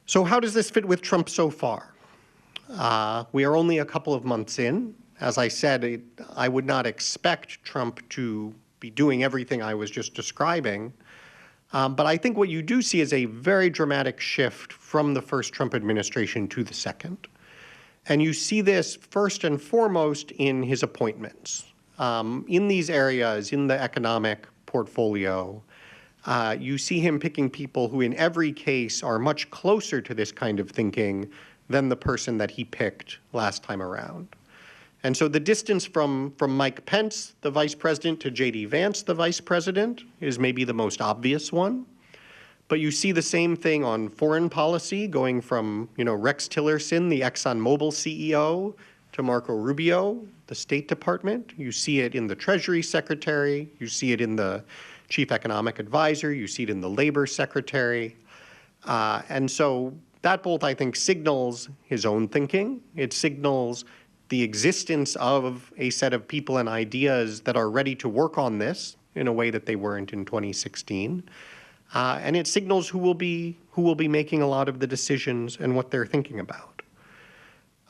So how does this fit with Trump so far? We are only a couple of months in. As I said, I would not expect Trump to be doing everything I was just describing. But I think what you do see is a very dramatic shift from the first Trump administration to the second. And you see this first and foremost in his appointments. In these areas, in the economic portfolio, you see him picking people who in every case are much closer to this kind of thinking than the person that he picked last time around. And so the distance from Mike Pence, the vice president, to J.D. Vance, the vice president, is maybe the most obvious one. But you see the same thing on foreign policy, going from, Rex Tillerson, the ExxonMobil CEO, to Marco Rubio, the State Department. You see it in the Treasury Secretary. You see it in the Chief Economic Advisor. You see it in the Labor Secretary. And so that both, I think, signals his own thinking. It signals the existence of a set of people and ideas that are ready to work on this in a way that they weren't in 2016. And it signals who will be making a lot of the decisions and what they're thinking about.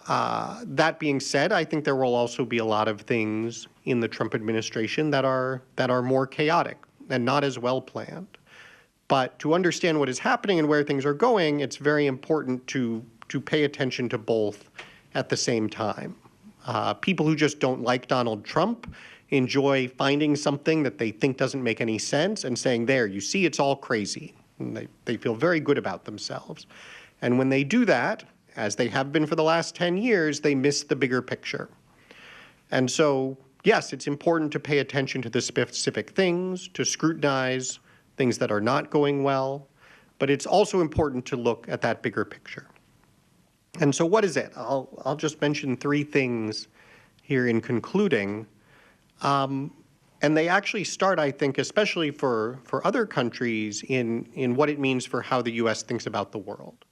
That being said, I think there will also be a lot of things in the Trump administration that are more chaotic and not as well planned. But to understand what is happening and where things are going, it's very important to pay attention to both at the same time. People who just don't like Donald Trump enjoy finding something that they think doesn't make any sense and saying, there, you see, it's all crazy. And they feel very good about themselves. And when they do that, as they have been for the last 10 years, they miss the bigger picture. And so, yes, it's important to pay attention to the specific things, to scrutinize things that are not going well, but it's also important to look at that bigger picture. And so what is it? I'll just mention three things here in concluding. And they actually start, I think, especially for other countries, in what it means for how the U.S. thinks about the world.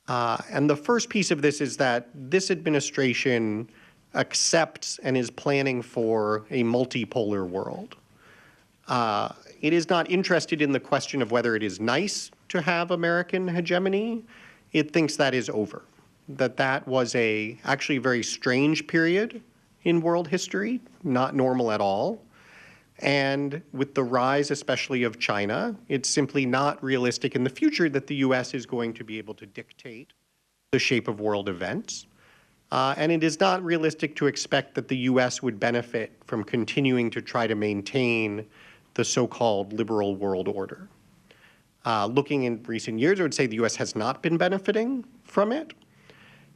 And the first piece of this is that this administration accepts and is planning for a multipolar world. It is not interested in the question of whether it is nice to have American hegemony. It thinks that is over, that was actually a very strange period in world history, not normal at all. And with the rise especially of China, it's simply not realistic in the future that the U.S. is going to be able to dictate the shape of world events. And it is not realistic to expect that the U.S. would benefit from continuing to try to maintain the so-called liberal world order. Looking in recent years, I would say the U.S. has not been benefiting from it,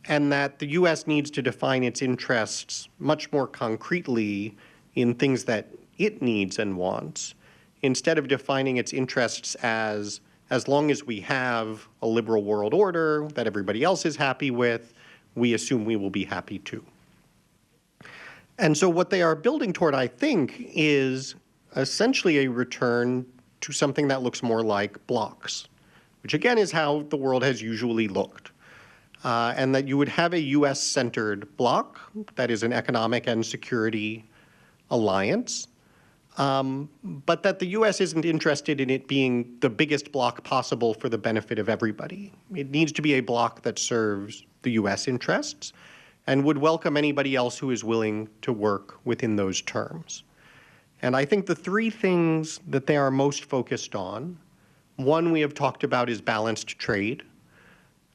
and that the U.S. needs to define its interests much more concretely in things that it needs and wants, instead of defining its interests as long as we have a liberal world order that everybody else is happy with, we assume we will be happy too. And so what they are building toward, I think, is essentially a return to something that looks more like blocks, which again is how the world has usually looked. And that you would have a US-centered bloc that is an economic and security alliance, but that the U.S. isn't interested in it being the biggest bloc possible for the benefit of everybody. It needs to be a bloc that serves the U.S. interests and would welcome anybody else who is willing to work within those terms. And I think the three things that they are most focused on, one we have talked about is balanced trade.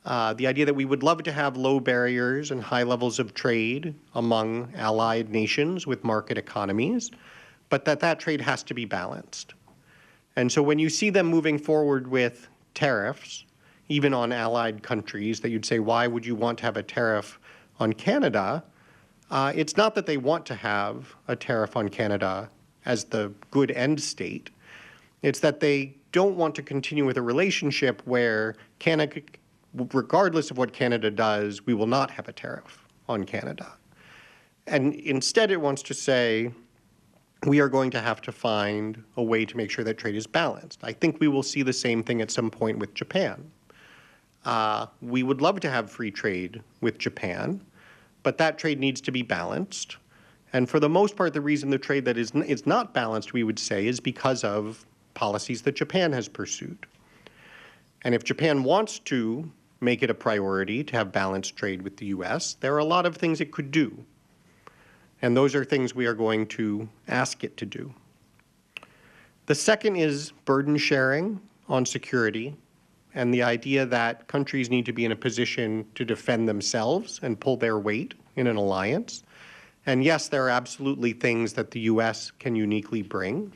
The idea that we would love to have low barriers and high levels of trade among allied nations with market economies, but that trade has to be balanced. And so when you see them moving forward with tariffs, even on allied countries, that you'd say, why would you want to have a tariff on Canada? It's not that they want to have a tariff on Canada as the good end state. It's that they don't want to continue with a relationship where Canada, regardless of what Canada does, we will not have a tariff on Canada. And instead it wants to say, we are going to have to find a way to make sure that trade is balanced. I think we will see the same thing at some point with Japan. We would love to have free trade with Japan, but that trade needs to be balanced. And for the most part, the reason the trade that is not balanced, we would say, is because of policies that Japan has pursued. And if Japan wants to make it a priority to have balanced trade with the U.S., there are a lot of things it could do. And those are things we are going to ask it to do. The second is burden sharing on security and the idea that countries need to be in a position to defend themselves and pull their weight in an alliance. And yes, there are absolutely things that the U.S. can uniquely bring.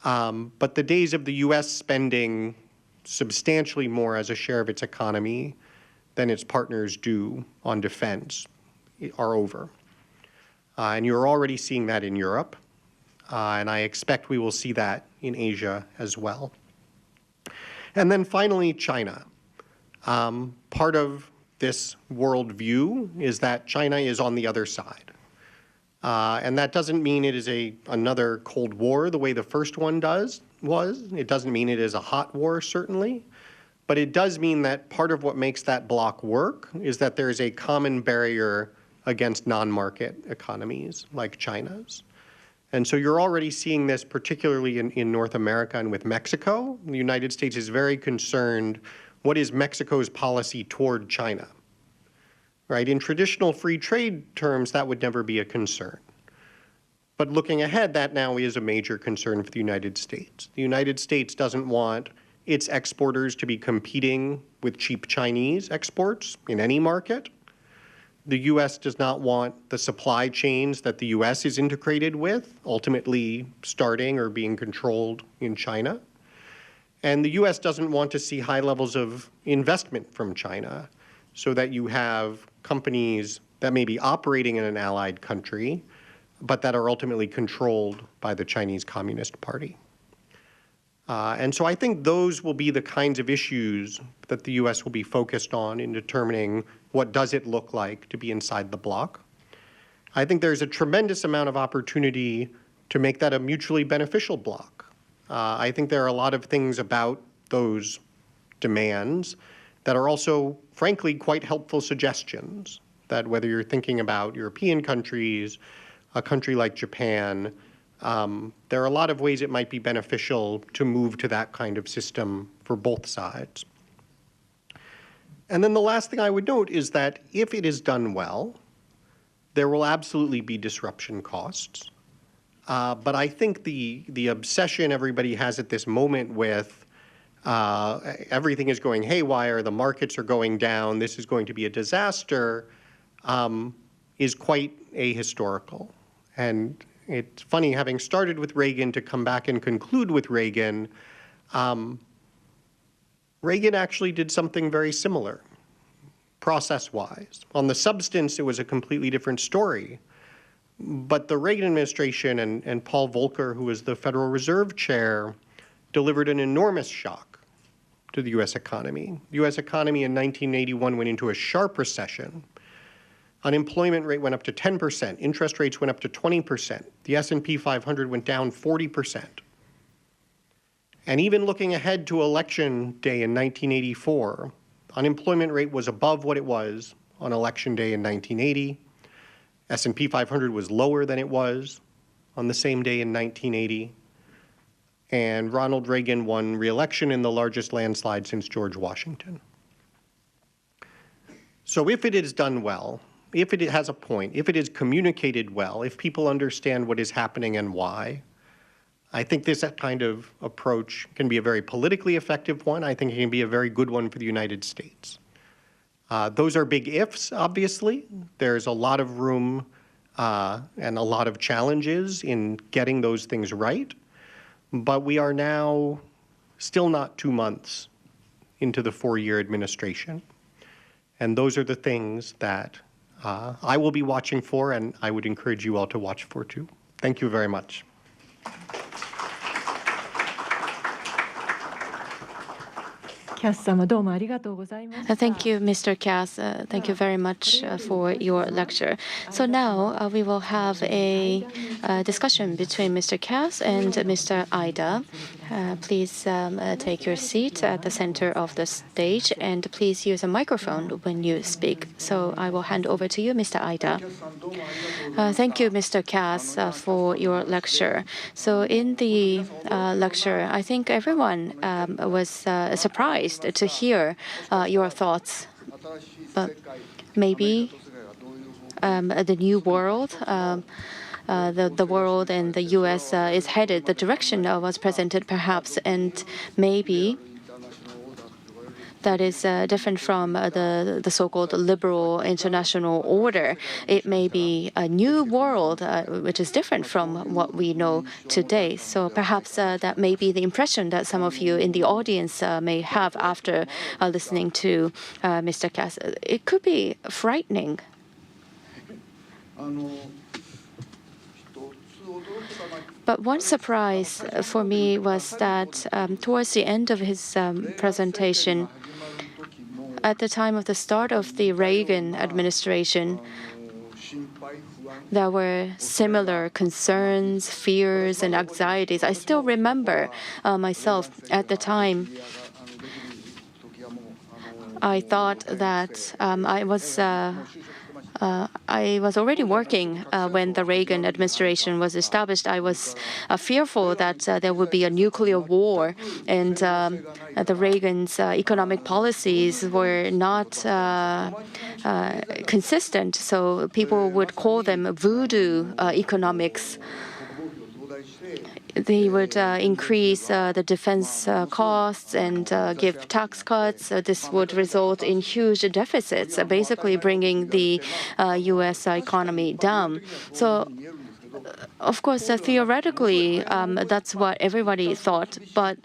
But the days of the U.S. spending substantially more as a share of its economy than its partners do on defense are over. And you're already seeing that in Europe. And I expect we will see that in Asia as well. And then finally, China. Part of this worldview is that China is on the other side. And that doesn't mean it is another Cold War the way the first one was. It doesn't mean it is a hot war, certainly. But it does mean that part of what makes that bloc work is that there is a common barrier against non-market economies like China's. And so you're already seeing this particularly in North America and with Mexico. The United States is very concerned, what is Mexico's policy toward China? Right? In traditional free trade terms, that would never be a concern. But looking ahead, that now is a major concern for the United States. The United States doesn't want its exporters to be competing with cheap Chinese exports in any market. The U.S. does not want the supply chains that the U.S. is integrated with ultimately starting or being controlled in China. And the U.S. doesn't want to see high levels of investment from China so that you have companies that may be operating in an allied country, but that are ultimately controlled by the Chinese Communist Party. And so I think those will be the kinds of issues that the U.S. will be focused on in determining what does it look like to be inside the bloc. I think there's a tremendous amount of opportunity to make that a mutually beneficial bloc. I think there are a lot of things about those demands that are also, frankly, quite helpful suggestions, that whether you're thinking about European countries, a country like Japan, there are a lot of ways it might be beneficial to move to that kind of system for both sides. And then the last thing I would note is that if it is done well, there will absolutely be disruption costs. But I think the obsession everybody has at this moment with everything is going haywire, the markets are going down, this is going to be a disaster, is quite ahistorical. And it's funny, having started with Reagan to come back and conclude with Reagan, Reagan actually did something very similar, process-wise. On the substance, it was a completely different story. But the Reagan administration and Paul Volcker, who was the Federal Reserve Chair, delivered an enormous shock to the U.S. economy. The U.S. economy in 1981 went into a sharp recession. Unemployment rate went up to 10%. Interest rates went up to 20%. The S&P 500 went down 40%. And even looking ahead to election day in 1984, unemployment rate was above what it was on election day in 1980. S&P 500 was lower than it was on the same day in 1980, and Ronald Reagan won re-election in the largest landslide since George Washington. So if it is done well, if it has a point, if it is communicated well, if people understand what is happening and why, I think this kind of approach can be a very politically effective one. I think it can be a very good one for the United States. Those are big ifs, obviously. There's a lot of room and a lot of challenges in getting those things right. But we are now still not 2 months into the 4-year administration. And those are the things that I will be watching for, and I would encourage you all to watch for too. Thank you very much. Thank you, Mr. Cass. Thank you very much for your lecture. So now we will have a discussion between Mr. Cass and Mr. Aida. Please take your seat at the center of the stage, and please use a microphone when you speak. So I will hand over to you, Mr. Aida. Thank you, Mr. Cass, for your lecture. So in the lecture, I think everyone was surprised to hear your thoughts. But maybe the new world, the world and the U.S. Is headed the direction was presented, perhaps, and maybe that is different from the so-called liberal international order. It may be a new world which is different from what we know today. So perhaps that may be the impression that some of you in the audience may have after listening to Mr. Cass. It could be frightening. But one surprise for me was that towards the end of his presentation, at the time of the start of the Reagan administration, there were similar concerns, fears, and anxieties. I still remember myself at the time. I thought that I was already working when the Reagan administration was established. I was fearful that there would be a nuclear war, and the Reagan's economic policies were not consistent. So people would call them voodoo economics. They would increase the defense costs and give tax cuts. This would result in huge deficits, basically bringing the U.S. economy down. So, of course, theoretically, that's what everybody thought. But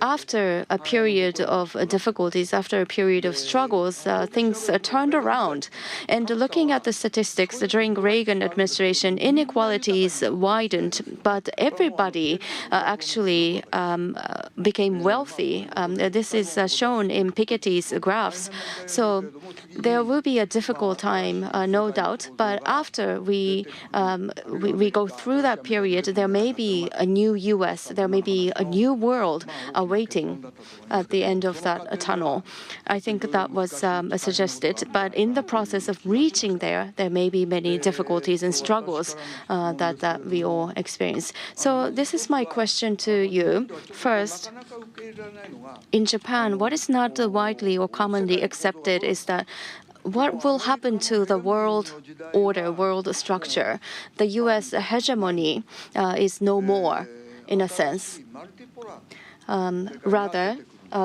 after a period of difficulties, after a period of struggles, things turned around. And looking at the statistics during Reagan administration, inequalities widened, but everybody actually became wealthy. This is shown in Piketty's graphs. So there will be a difficult time, no doubt. But after we go through that period, there may be a new U.S., there may be a new world awaiting at the end of that tunnel. I think that was suggested. But in the process of reaching there, there may be many difficulties and struggles that we all experience. So this is my question to you. First, in Japan, what is not widely or commonly accepted is that what will happen to the world order, world structure? The U.S. hegemony is no more, in a sense. Rather,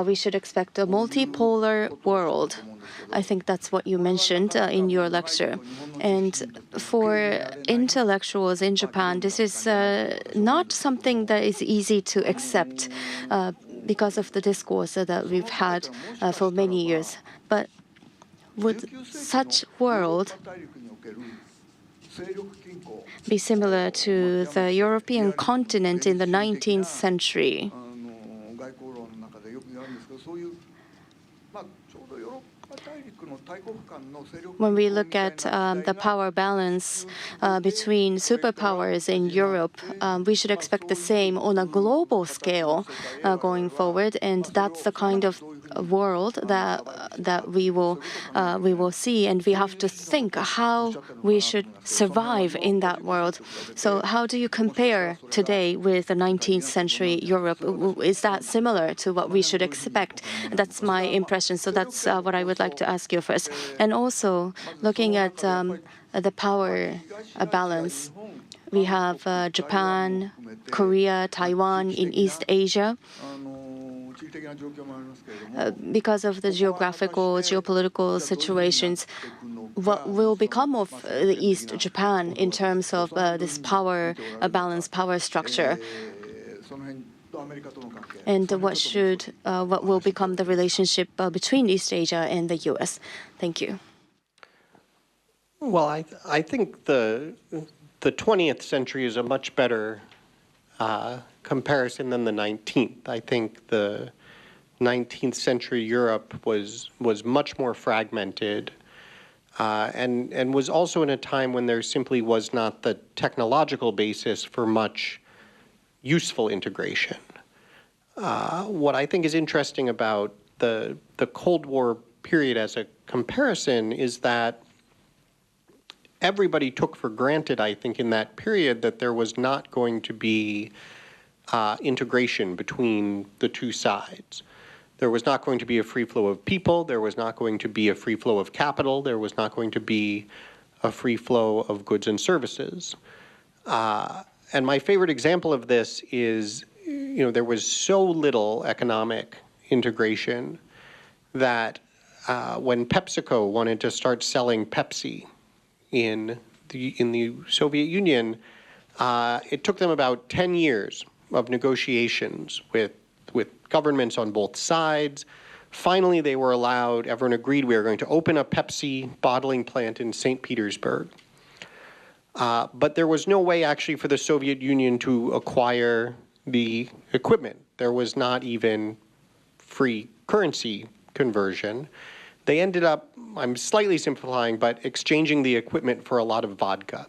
we should expect a multipolar world. I think that's what you mentioned in your lecture. And for intellectuals in Japan, this is not something that is easy to accept because of the discourse that we've had for many years. But would such world be similar to the European continent in the 19th century? When we look at the power balance between superpowers in Europe, we should expect the same on a global scale going forward, and that's the kind of world that we will see, and we have to think how we should survive in that world. So how do you compare today with the 19th century Europe? Is that similar to what we should expect? That's my impression. So that's what I would like to ask you first. And also looking at the power balance. We have Japan, Korea, Taiwan in East Asia. Because of the geopolitical situations, what will become of the East Japan in terms of this power balance, power structure? And what will become the relationship between East Asia and the U.S.? Thank you. Well, I think the 20th century is a much better comparison than the 19th. I think the 19th century Europe was much more fragmented and was also in a time when there simply was not the technological basis for much useful integration. What I think is interesting about the Cold War period as a comparison is that everybody took for granted, I think, in that period that there was not going to be integration between the two sides. There was not going to be a free flow of people. There was not going to be a free flow of capital. There was not going to be a free flow of goods and services. And my favorite example of this is, there was so little economic integration that when PepsiCo wanted to start selling Pepsi in the Soviet Union, it took them about 10 years of negotiations with governments on both sides. Finally, they were allowed, everyone agreed we were going to open a Pepsi bottling plant in St. Petersburg. But there was no way actually for the Soviet Union to acquire the equipment. There was not even free currency conversion. They ended up, I'm slightly simplifying, but exchanging the equipment for a lot of vodka.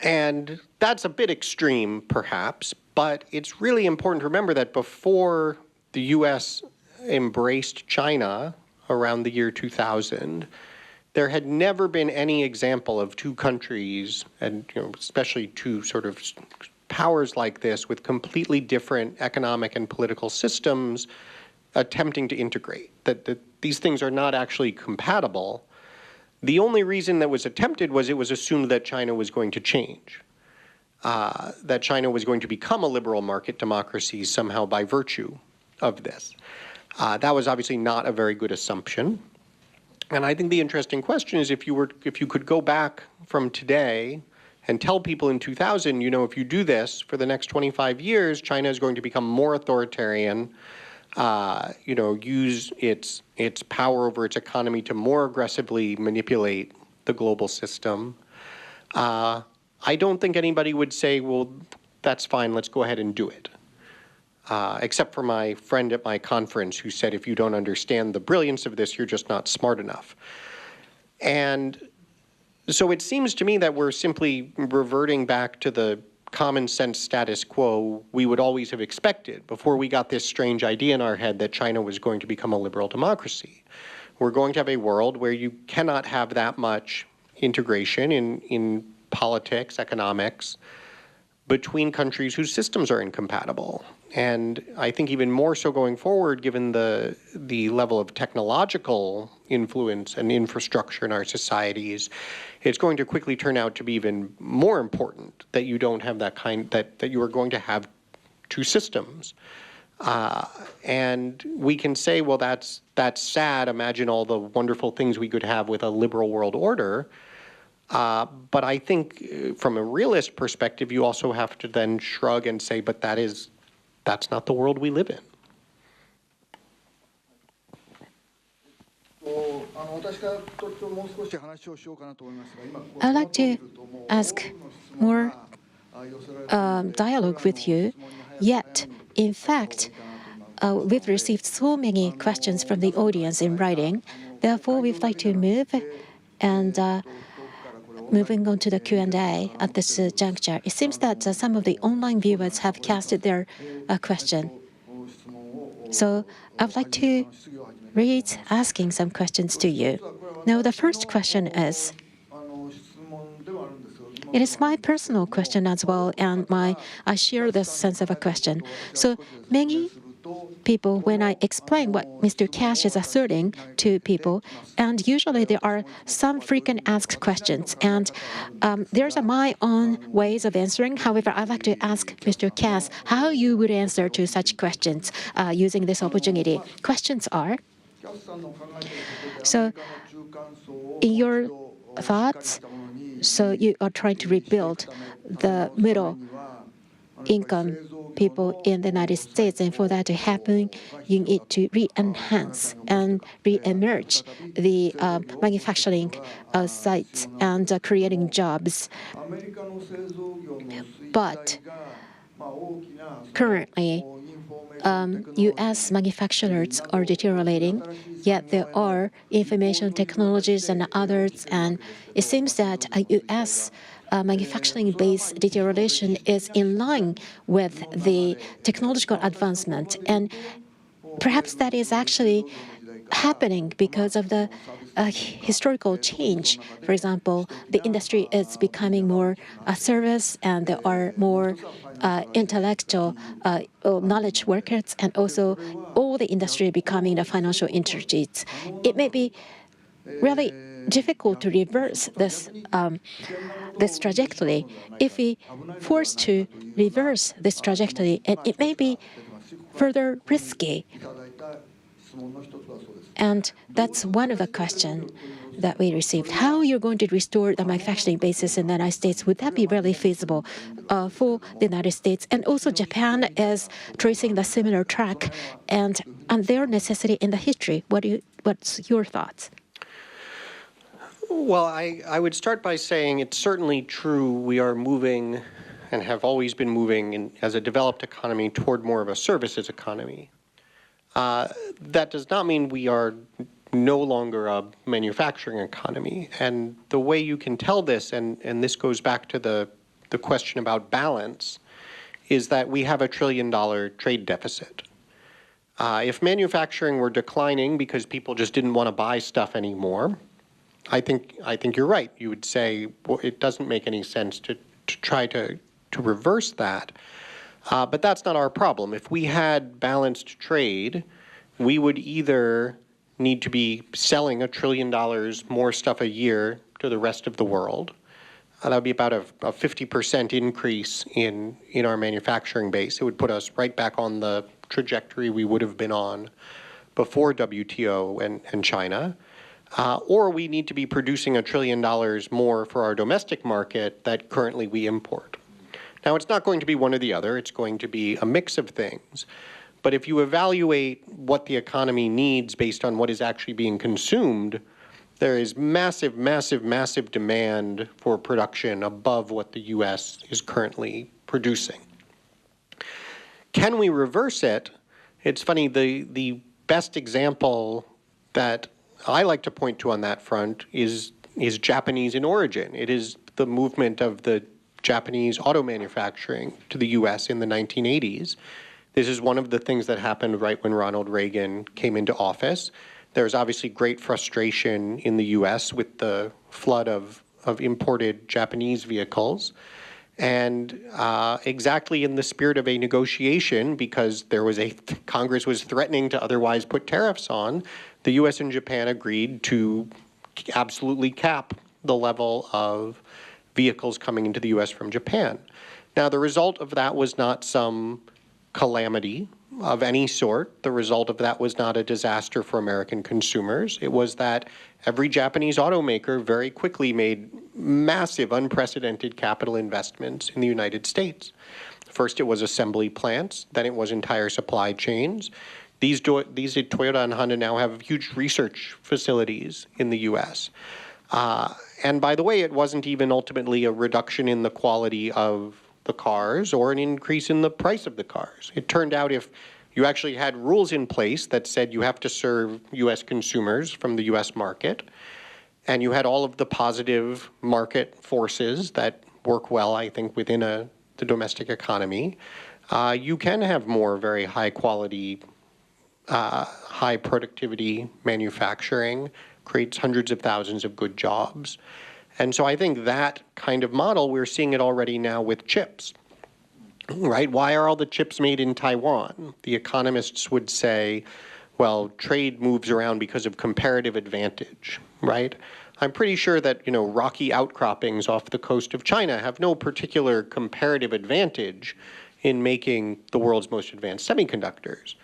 And that's a bit extreme, perhaps, but it's really important to remember that before the U.S. embraced China around the year 2000, there had never been any example of two countries, and especially two sort of powers like this with completely different economic and political systems attempting to integrate, that these things are not actually compatible. The only reason that was attempted was it was assumed that China was going to change, that China was going to become a liberal market democracy somehow by virtue of this. That was obviously not a very good assumption. And I think the interesting question is if you could go back from today and tell people in 2000, if you do this for the next 25 years, China is going to become more authoritarian, use its power over its economy to more aggressively manipulate the global system. I don't think anybody would say, well, that's fine, let's go ahead and do it. Except for my friend at my conference who said, if you don't understand the brilliance of this, you're just not smart enough. And so it seems to me that we're simply reverting back to the common sense status quo we would always have expected before we got this strange idea in our head that China was going to become a liberal democracy. We're going to have a world where you cannot have that much integration in politics, economics, between countries whose systems are incompatible. And I think even more so going forward, given the level of technological influence and infrastructure in our societies, it's going to quickly turn out to be even more important that you don't have that you are going to have two systems. And we can say, well, that's sad. Imagine all the wonderful things we could have with a liberal world order. But I think from a realist perspective, you also have to then shrug and say, but that's not the world we live in. I'd like to ask more dialogue with you. Yet, in fact, we've received so many questions from the audience in writing. Therefore, we'd like to move and moving on to the Q&A at this juncture. It seems that some of the online viewers have casted their question. So I'd like to read asking some questions to you. Now, the first question is, it is my personal question as well, and I share this sense of a question. So many people, when I explain what Mr. Cass is asserting to people, and usually there are some frequent asked questions, and there's my own ways of answering. However, I'd like to ask Mr. Cass how you would answer to such questions using this opportunity. Questions are, so in your thoughts, so you are trying to rebuild the middle income people in the United States, and for that to happen, you need to re-enhance and re-emerge the manufacturing sites and creating jobs. But currently, U.S. manufacturers are deteriorating, yet there are information technologies and others, and it seems that U.S. manufacturing-based deterioration is in line with the technological advancement, and perhaps that is actually happening because of the historical change. For example, the industry is becoming more service, and there are more intellectual knowledge workers, and also all the industry becoming the financial entities. It may be really difficult to reverse this trajectory. If we force to reverse this trajectory, it may be further risky. And that's one of the questions that we received. How you're going to restore the manufacturing basis in the United States? Would that be really feasible for the United States? And also Japan is tracing the similar track, and their necessity in the history. What's your thoughts? Well, I would start by saying it's certainly true we are moving and have always been moving as a developed economy toward more of a services economy. That does not mean we are no longer a manufacturing economy. And the way you can tell this, and this goes back to the question about balance, is that we have a $1 trillion trade deficit. If manufacturing were declining because people just didn't want to buy stuff anymore, I think you're right. You would say, well, it doesn't make any sense to try to reverse that. But that's not our problem. If we had balanced trade, we would either need to be selling $1 trillion more stuff a year to the rest of the world. That would be about a 50% increase in our manufacturing base. It would put us right back on the trajectory we would have been on before WTO and China. Or we need to be producing $1 trillion more for our domestic market that currently we import. Now, it's not going to be one or the other. It's going to be a mix of things. But if you evaluate what the economy needs based on what is actually being consumed, there is massive, massive, massive demand for production above what the U.S. is currently producing. Can we reverse it? It's funny, the best example that I like to point to on that front is Japanese in origin. It is the movement of the Japanese auto manufacturing to the U.S. in the 1980s. This is one of the things that happened right when Ronald Reagan came into office. There's obviously great frustration in the U.S. with the flood of imported Japanese vehicles. And exactly in the spirit of a negotiation, because there was Congress was threatening to otherwise put tariffs on, the U.S. and Japan agreed to absolutely cap the level of vehicles coming into the U.S. from Japan. Now, the result of that was not some calamity of any sort. The result of that was not a disaster for American consumers. It was that every Japanese automaker very quickly made massive, unprecedented capital investments in the United States. First, it was assembly plants. Then it was entire supply chains. These Toyota and Honda now have huge research facilities in the U.S. And by the way, it wasn't even ultimately a reduction in the quality of the cars or an increase in the price of the cars. It turned out if you actually had rules in place that said you have to serve U.S. consumers from the U.S. market, and you had all of the positive market forces that work well, I think, within the domestic economy, you can have more very high-quality high productivity manufacturing, creates hundreds of thousands of good jobs. And so I think that kind of model, we're seeing it already now with chips, right? Why are all the chips made in Taiwan? The economists would say, well, trade moves around because of comparative advantage, right? I'm pretty sure that, rocky outcroppings off the coast of China have no particular comparative advantage in making the world's most advanced semiconductors.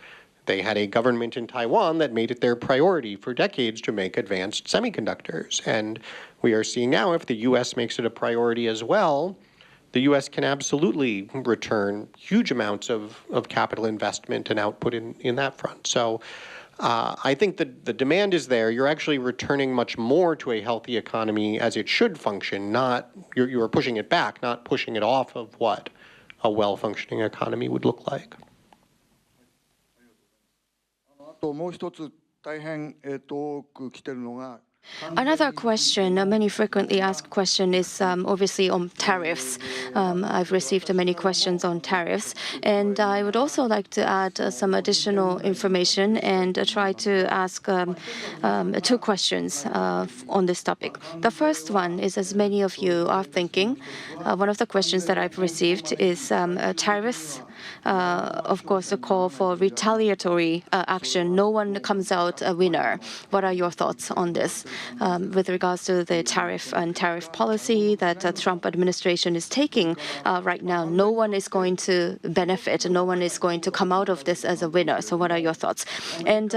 They had a government in Taiwan that made it their priority for decades to make advanced semiconductors. And we are seeing now, if the U.S. makes it a priority as well, the U.S. can absolutely return huge amounts of capital investment and output in that front. So I think that the demand is there. You're actually returning much more to a healthy economy as it should function, not you are pushing it back, not pushing it off of what a well-functioning economy would look like. あともう一つ大変多く来てるのが Another question, a many frequently asked question, is obviously on tariffs. I've received many questions on tariffs, and I would also like to add some additional information and try to ask two questions on this topic. The first one is, as many of you are thinking, one of the questions that I've received is tariffs. Of course, the call for retaliatory action. No one comes out a winner. What are your thoughts on this? With regards to the tariff and tariff policy that the Trump administration is taking right now, no one is going to benefit. No one is going to come out of this as a winner. So what are your thoughts? And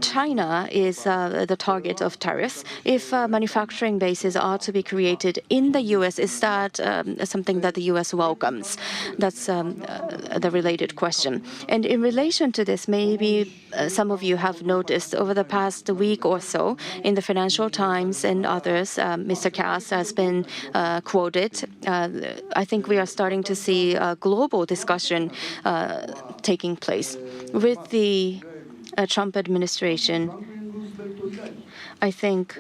China is the target of tariffs. If manufacturing bases are to be created in the U.S., is that something that the U.S. welcomes? That's the related question. And in relation to this, maybe some of you have noticed over the past week or so in the Financial Times and others, Mr. Cass has been quoted. I think we are starting to see a global discussion taking place. With the Trump administration, I think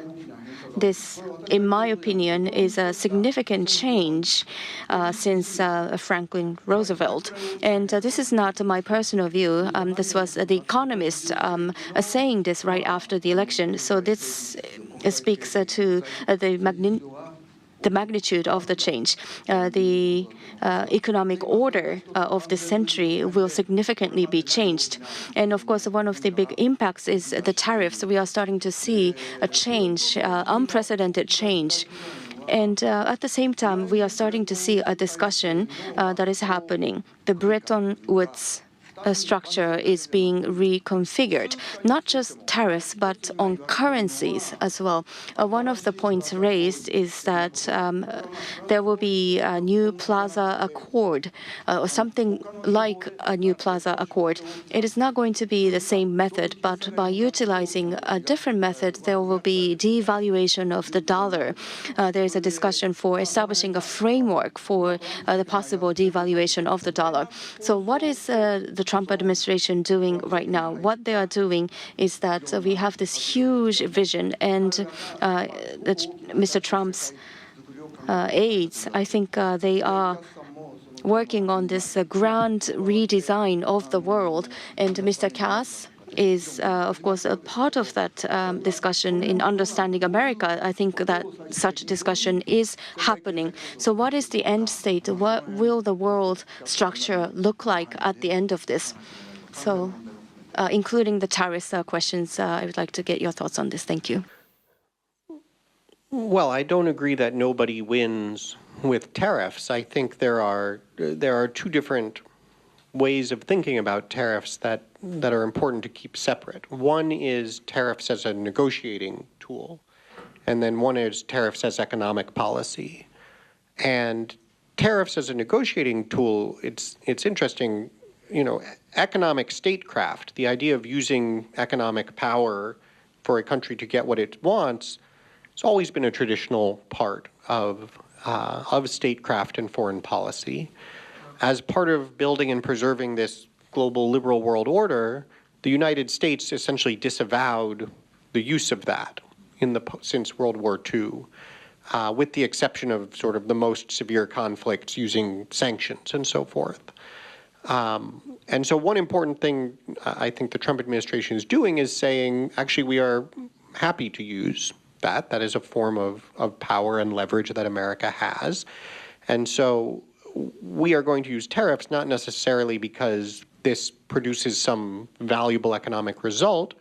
this, in my opinion, is a significant change since Franklin Roosevelt. And this is not my personal view. This was The Economist saying this right after the election. So this speaks to the magnitude of the change. The economic order of this century will significantly be changed. And of course, one of the big impacts is the tariffs. We are starting to see a change, unprecedented change. And at the same time, we are starting to see a discussion that is happening. The Bretton Woods structure is being reconfigured, not just tariffs, but on currencies as well. One of the points raised is that there will be a new Plaza Accord or something like a new Plaza Accord. It is not going to be the same method, but by utilizing a different method, there will be devaluation of the dollar. There is a discussion for establishing a framework for the possible devaluation of the dollar. So what is the Trump administration doing right now? What they are doing is that we have this huge vision, and Mr. Trump's aides, I think they are working on this grand redesign of the world. And Mr. Cass is, of course, a part of that discussion in understanding America. I think that such discussion is happening. So what is the end state? What will the world structure look like at the end of this? So including the tariffs questions, I would like to get your thoughts on this. Thank you. Well, I don't agree that nobody wins with tariffs. I think there are two different ways of thinking about tariffs that are important to keep separate. One is tariffs as a negotiating tool, and then one is tariffs as economic policy. And tariffs as a negotiating tool, it's interesting, economic statecraft, the idea of using economic power for a country to get what it wants, it's always been a traditional part of statecraft and foreign policy. As part of building and preserving this global liberal world order, the United States essentially disavowed the use of that since World War II, with the exception of sort of the most severe conflicts using sanctions and so forth. And so one important thing I think the Trump administration is doing is saying, actually, we are happy to use that. That is a form of power and leverage that America has. And so we are going to use tariffs not necessarily because this produces some valuable economic result,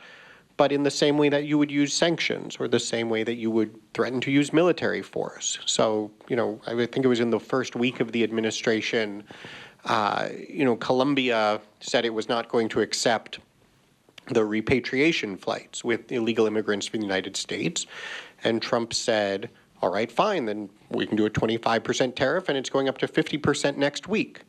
but in the same way that you would use sanctions or the same way that you would threaten to use military force. So, I would think it was in the first week of the administration, Colombia said it was not going to accept the repatriation flights with illegal immigrants from the United States. And Trump said, all right, fine, then we can do a 25% tariff and it's going up to 50% next week.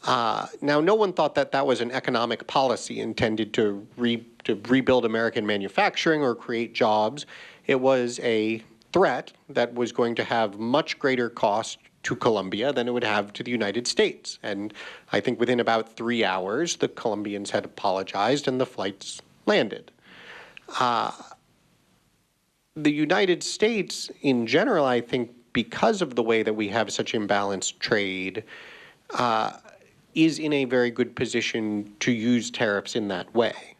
Now, no one thought that that was an economic policy intended to rebuild American manufacturing or create jobs. It was a threat that was going to have much greater cost to Colombia than it would have to the United States. And I think within about 3 hours, the Colombians had apologized and the flights landed. The United States, in general, I think because of the way that we have such imbalanced trade, is in a very good position to use tariffs in that way.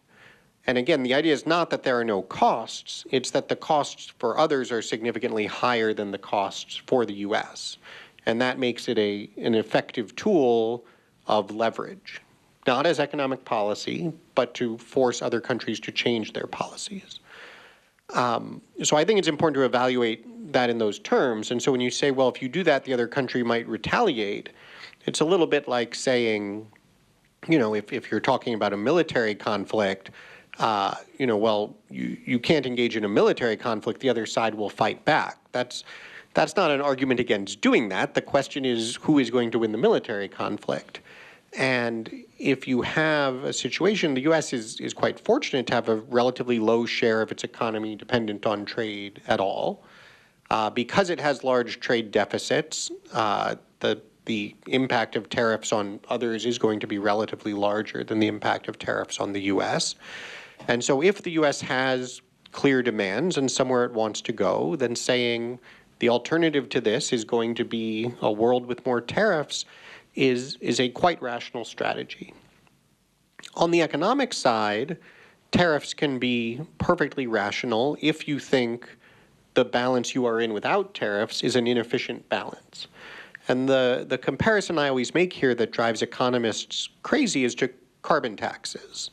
And again, the idea is not that there are no costs, it's that the costs for others are significantly higher than the costs for the U.S. And that makes it an effective tool of leverage, not as economic policy, but to force other countries to change their policies. So I think it's important to evaluate that in those terms. And so when you say, well, if you do that, the other country might retaliate, it's a little bit like saying, if you're talking about a military conflict, well, you can't engage in a military conflict, the other side will fight back. That's not an argument against doing that. The question is, who is going to win the military conflict? And if you have a situation, the U.S. is quite fortunate to have a relatively low share of its economy dependent on trade at all. Because it has large trade deficits, the impact of tariffs on others is going to be relatively larger than the impact of tariffs on the U.S. And so if the U.S. has clear demands and somewhere it wants to go, then saying the alternative to this is going to be a world with more tariffs is a quite rational strategy. On the economic side, tariffs can be perfectly rational if you think the balance you are in without tariffs is an inefficient balance. And the comparison I always make here that drives economists crazy is to carbon taxes,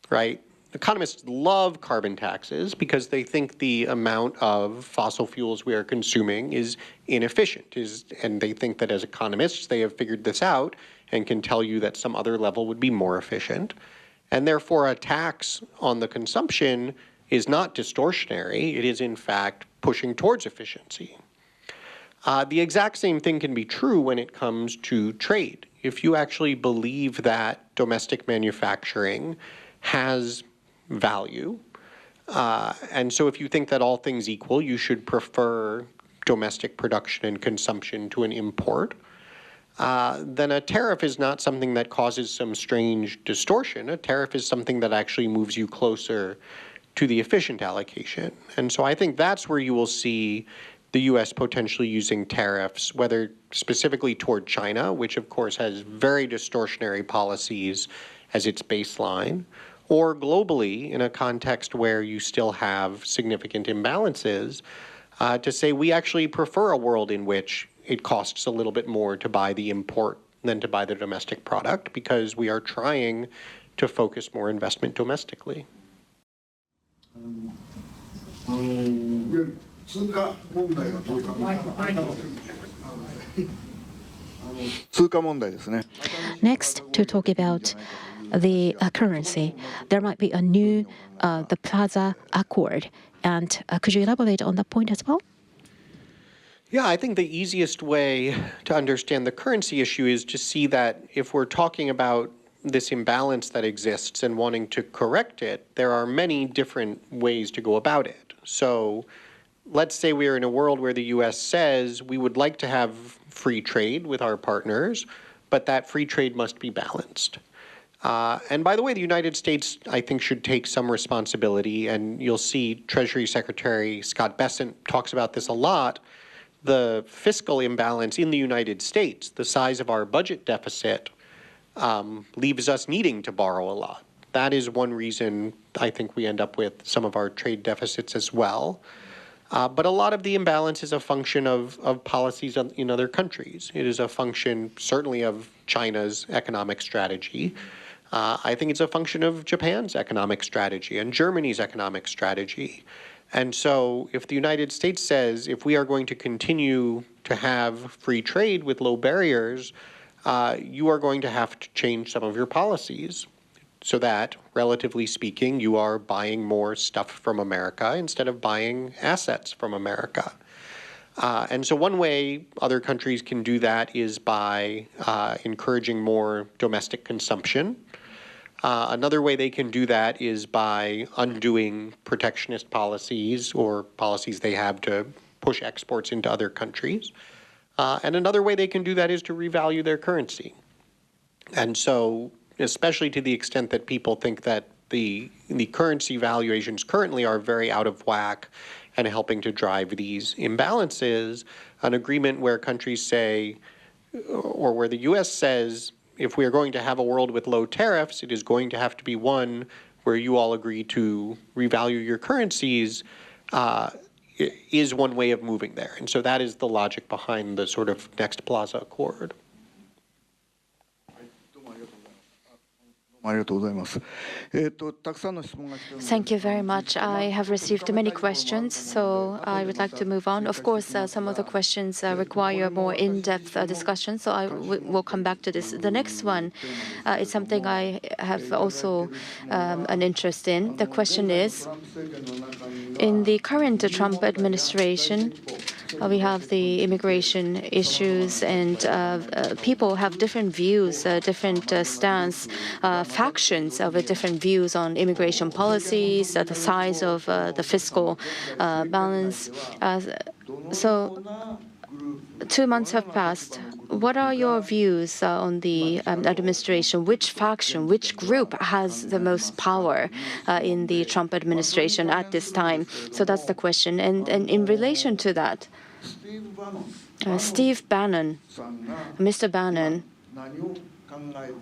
right? Economists love carbon taxes because they think the amount of fossil fuels we are consuming is inefficient, and they think that as economists they have figured this out and can tell you that some other level would be more efficient. And therefore a tax on the consumption is not distortionary, it is in fact pushing towards efficiency. The exact same thing can be true when it comes to trade. If you actually believe that domestic manufacturing has value, and so if you think that all things equal, you should prefer domestic production and consumption to an import, then a tariff is not something that causes some strange distortion. A tariff is something that actually moves you closer to the efficient allocation. And so I think that's where you will see the U.S. potentially using tariffs, whether specifically toward China, which of course has very distortionary policies as its baseline, or globally in a context where you still have significant imbalances, to say we actually prefer a world in which it costs a little bit more to buy the import than to buy the domestic product, because we are trying to focus more investment domestically. 通貨問題はどういうか。通貨問題ですね。 Next, to talk about the currency, there might be a new the Plaza Accord, and could you elaborate on that point as well? Yeah, I think the easiest way to understand the currency issue is to see that if we're talking about this imbalance that exists and wanting to correct it, there are many different ways to go about it. So let's say we are in a world where the U.S. says we would like to have free trade with our partners, but that free trade must be balanced. And by the way, the United States, I think, should take some responsibility, and you'll see Treasury Secretary Scott Bessent talks about this a lot. The fiscal imbalance in the United States, the size of our budget deficit, leaves us needing to borrow a lot. That is one reason I think we end up with some of our trade deficits as well. But a lot of the imbalance is a function of policies in other countries. It is a function, certainly, of China's economic strategy. I think it's a function of Japan's economic strategy and Germany's economic strategy. And so if the United States says, if we are going to continue to have free trade with low barriers, you are going to have to change some of your policies so that, relatively speaking, you are buying more stuff from America instead of buying assets from America. And so one way other countries can do that is by encouraging more domestic consumption. Another way they can do that is by undoing protectionist policies or policies they have to push exports into other countries. And another way they can do that is to revalue their currency. And so, especially to the extent that people think that the currency valuations currently are very out of whack and helping to drive these imbalances, an agreement where countries say, or where the U.S. says, if we are going to have a world with low tariffs, it is going to have to be one where you all agree to revalue your currencies, is one way of moving there. And so that is the logic behind the sort of Next Plaza Accord. Thank you very much. I have received many questions, so I would like to move on. Of course, some of the questions require more in-depth discussion, so I will come back to this. The next one is something I have also an interest in. The question is, in the current Trump administration, we have the immigration issues, and people have different views, different stance, factions with different views on immigration policies, the size of the fiscal balance. So 2 months have passed. What are your views on the administration? Which faction, which group has the most power in the Trump administration at this time? So that's the question. And in relation to that, Steve Bannon, Mr. Bannon,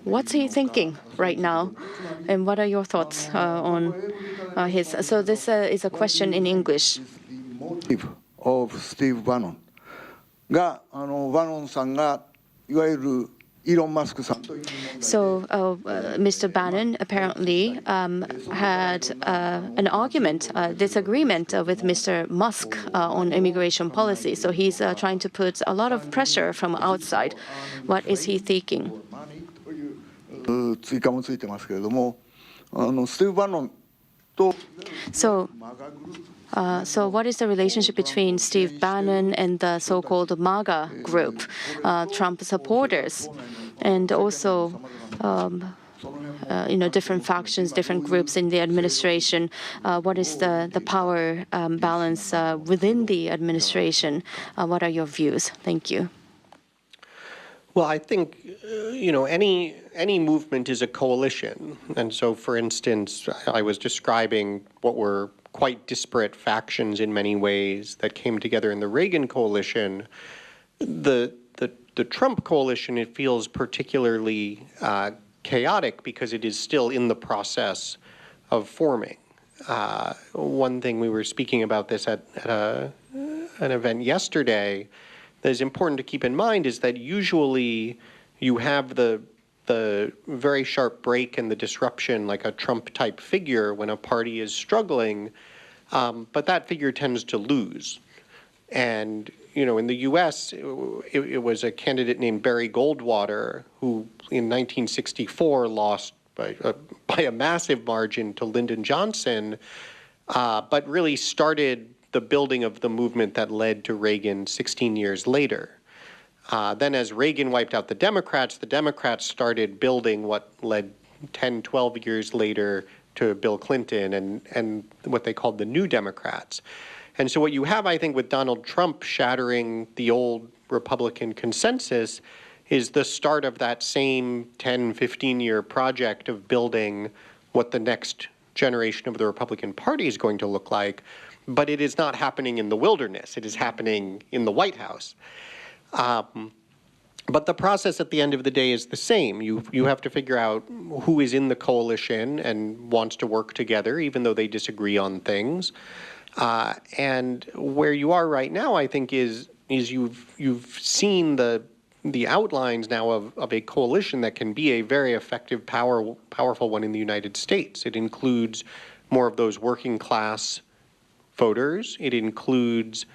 what's he thinking right now? And what are your thoughts on his? So this is a question in English. Of Steve Bannon. がバノンさんがいわゆるイーロン・マスクさんという So Mr. Bannon apparently had an argument, disagreement with Mr. Musk on immigration policy. So he's trying to put a lot of pressure from outside. What is he thinking? 追加もついてますけれども、スティーブ・バノンと So what is the relationship between Steve Bannon and the so-called MAGA group, Trump supporters, and also different factions, different groups in the administration? What is the power balance within the administration? What are your views? Thank you. Well, I think, any movement is a coalition. And so, for instance, I was describing what were quite disparate factions in many ways that came together in the Reagan coalition. The Trump coalition, it feels particularly chaotic because it is still in the process of forming. One thing we were speaking about this at an event yesterday that is important to keep in mind is that usually you have the very sharp break and the disruption like a Trump-type figure when a party is struggling, but that figure tends to lose. And, in the U.S., it was a candidate named Barry Goldwater who in 1964 lost by a massive margin to Lyndon Johnson, but really started the building of the movement that led to Reagan 16 years later. Then as Reagan wiped out the Democrats started building what led 10, 12 years later to Bill Clinton and what they called the New Democrats. And so what you have, I think, with Donald Trump shattering the old Republican consensus is the start of that same 10, 15-year project of building what the next generation of the Republican Party is going to look like. But it is not happening in the wilderness. It is happening in the White House. But the process at the end of the day is the same. You have to figure out who is in the coalition and wants to work together, even though they disagree on things. And where you are right now, I think, is you've seen the outlines now of a coalition that can be a very effective, powerful one in the United States. It includes more of those working class voters. It includes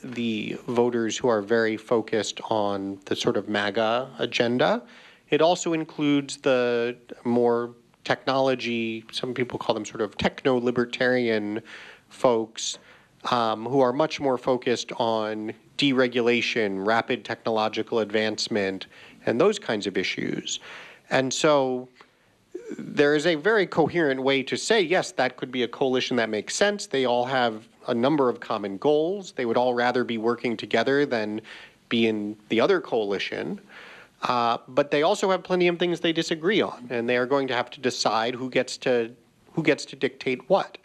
the voters who are very focused on the sort of MAGA agenda. It also includes the more technology, some people call them sort of techno-libertarian folks who are much more focused on deregulation, rapid technological advancement, and those kinds of issues. And so there is a very coherent way to say, yes, that could be a coalition that makes sense. They all have a number of common goals. They would all rather be working together than be in the other coalition. But they also have plenty of things they disagree on, and they are going to have to decide who gets to dictate what.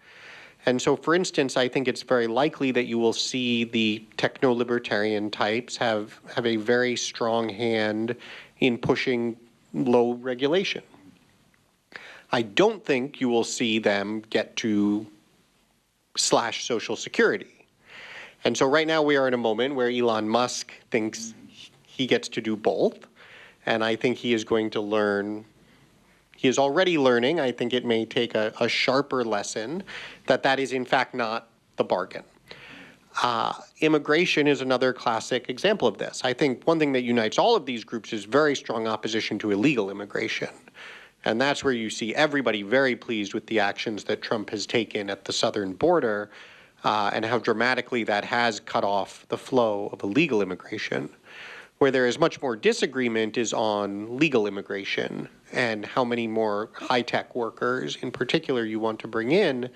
And so, for instance, I think it's very likely that you will see the techno-libertarian types have a very strong hand in pushing low regulation. I don't think you will see them get to slash Social Security. And so right now we are in a moment where Elon Musk thinks he gets to do both. And I think he is going to learn, he is already learning, I think it may take a sharper lesson, that is in fact not the bargain. Immigration is another classic example of this. I think one thing that unites all of these groups is very strong opposition to illegal immigration. And that's where you see everybody very pleased with the actions that Trump has taken at the southern border and how dramatically that has cut off the flow of illegal immigration. Where there is much more disagreement is on legal immigration and how many more high-tech workers in particular you want to bring in.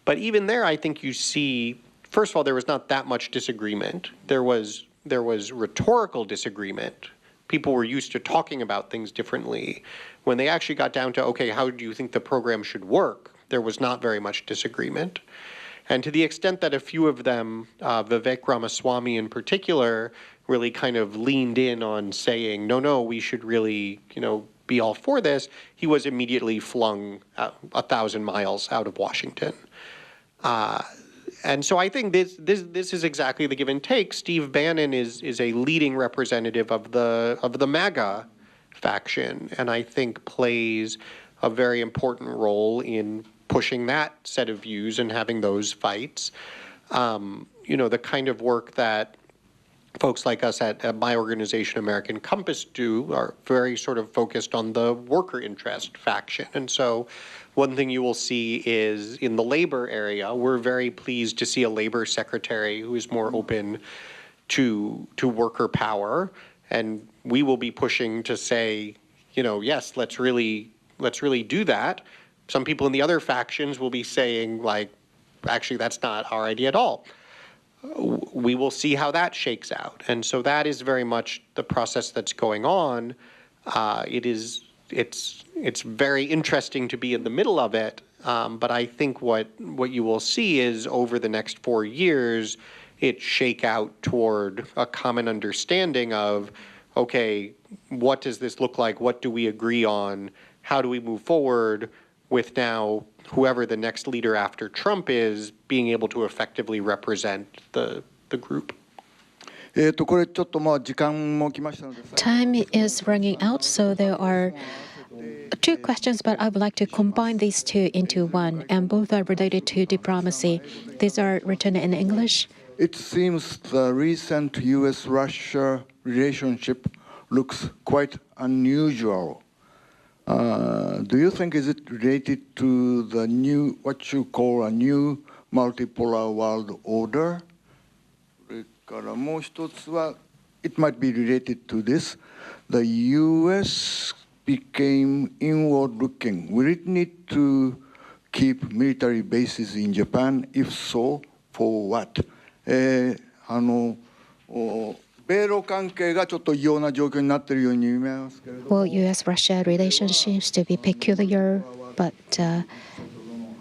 But even there, I think you see, first of all, there was not that much disagreement. There was rhetorical disagreement. People were used to talking about things differently. When they actually got down to, okay, how do you think the program should work, there was not very much disagreement. And to the extent that a few of them, Vivek Ramaswamy in particular, really kind of leaned in on saying, no, we should really, be all for this, he was immediately flung 1,000 miles out of Washington. And so I think this is exactly the give and take. Steve Bannon is a leading representative of the MAGA faction, and I think plays a very important role in pushing that set of views and having those fights. The kind of work that folks like us at my organization, American Compass, do are very sort of focused on the worker interest faction. And so one thing you will see is in the labor area, we're very pleased to see a labor secretary who is more open to worker power. And we will be pushing to say, yes, let's really do that. Some people in the other factions will be saying, actually, that's not our idea at all. We will see how that shakes out. And so that is very much the process that's going on. It's very interesting to be in the middle of it. But I think what you will see is over the next 4 years, it shake out toward a common understanding of, okay, what does this look like? What do we agree on? How do we move forward with now whoever the next leader after Trump is being able to effectively represent the group? Time is running out, so there are 2 questions, but I would like to combine these 2 into one, and both are related to diplomacy. These are written in English. It seems the recent U.S.-Russia relationship looks quite unusual. Do you think is it related to the new, what you call a new multipolar world order? It might be related to this. The U.S. became inward-looking. Will it need to keep military bases in Japan? If so, for what? Well, U.S.-Russia relations seems to be peculiar, but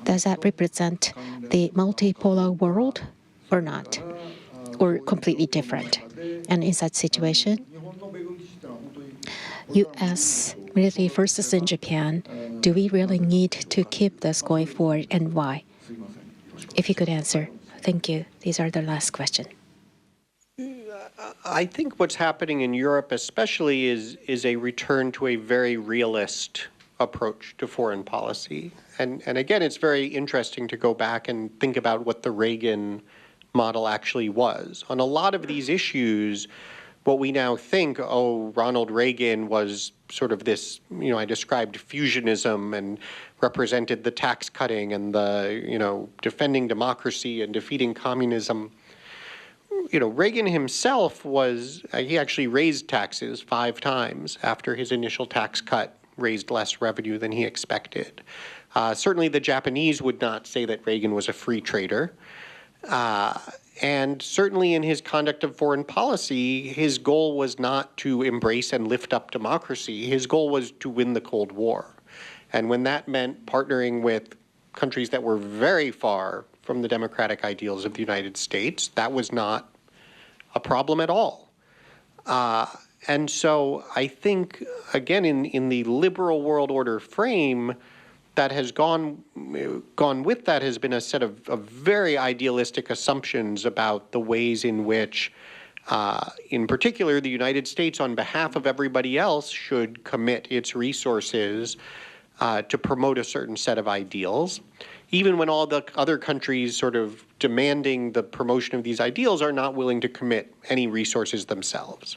does that represent the multipolar world or not? Or completely different? And in such situation, U.S. military forces in Japan, do we really need to keep this going forward, and why? If you could answer. Thank you. These are the last question. I think what's happening in Europe especially is a return to a very realist approach to foreign policy. And again, it's very interesting to go back and think about what the Reagan model actually was. On a lot of these issues, what we now think, oh, Ronald Reagan was sort of this, I described fusionism and represented the tax cutting and the, defending democracy and defeating communism. Reagan himself he actually raised taxes 5 times after his initial tax cut raised less revenue than he expected. Certainly the Japanese would not say that Reagan was a free trader. And certainly in his conduct of foreign policy, his goal was not to embrace and lift up democracy. His goal was to win the Cold War. And when that meant partnering with countries that were very far from the democratic ideals of the United States, that was not a problem at all. And so I think, again, in the liberal world order frame, that has gone with that has been a set of very idealistic assumptions about the ways in which, in particular, the United States, on behalf of everybody else, should commit its resources to promote a certain set of ideals, even when all the other countries sort of demanding the promotion of these ideals are not willing to commit any resources themselves.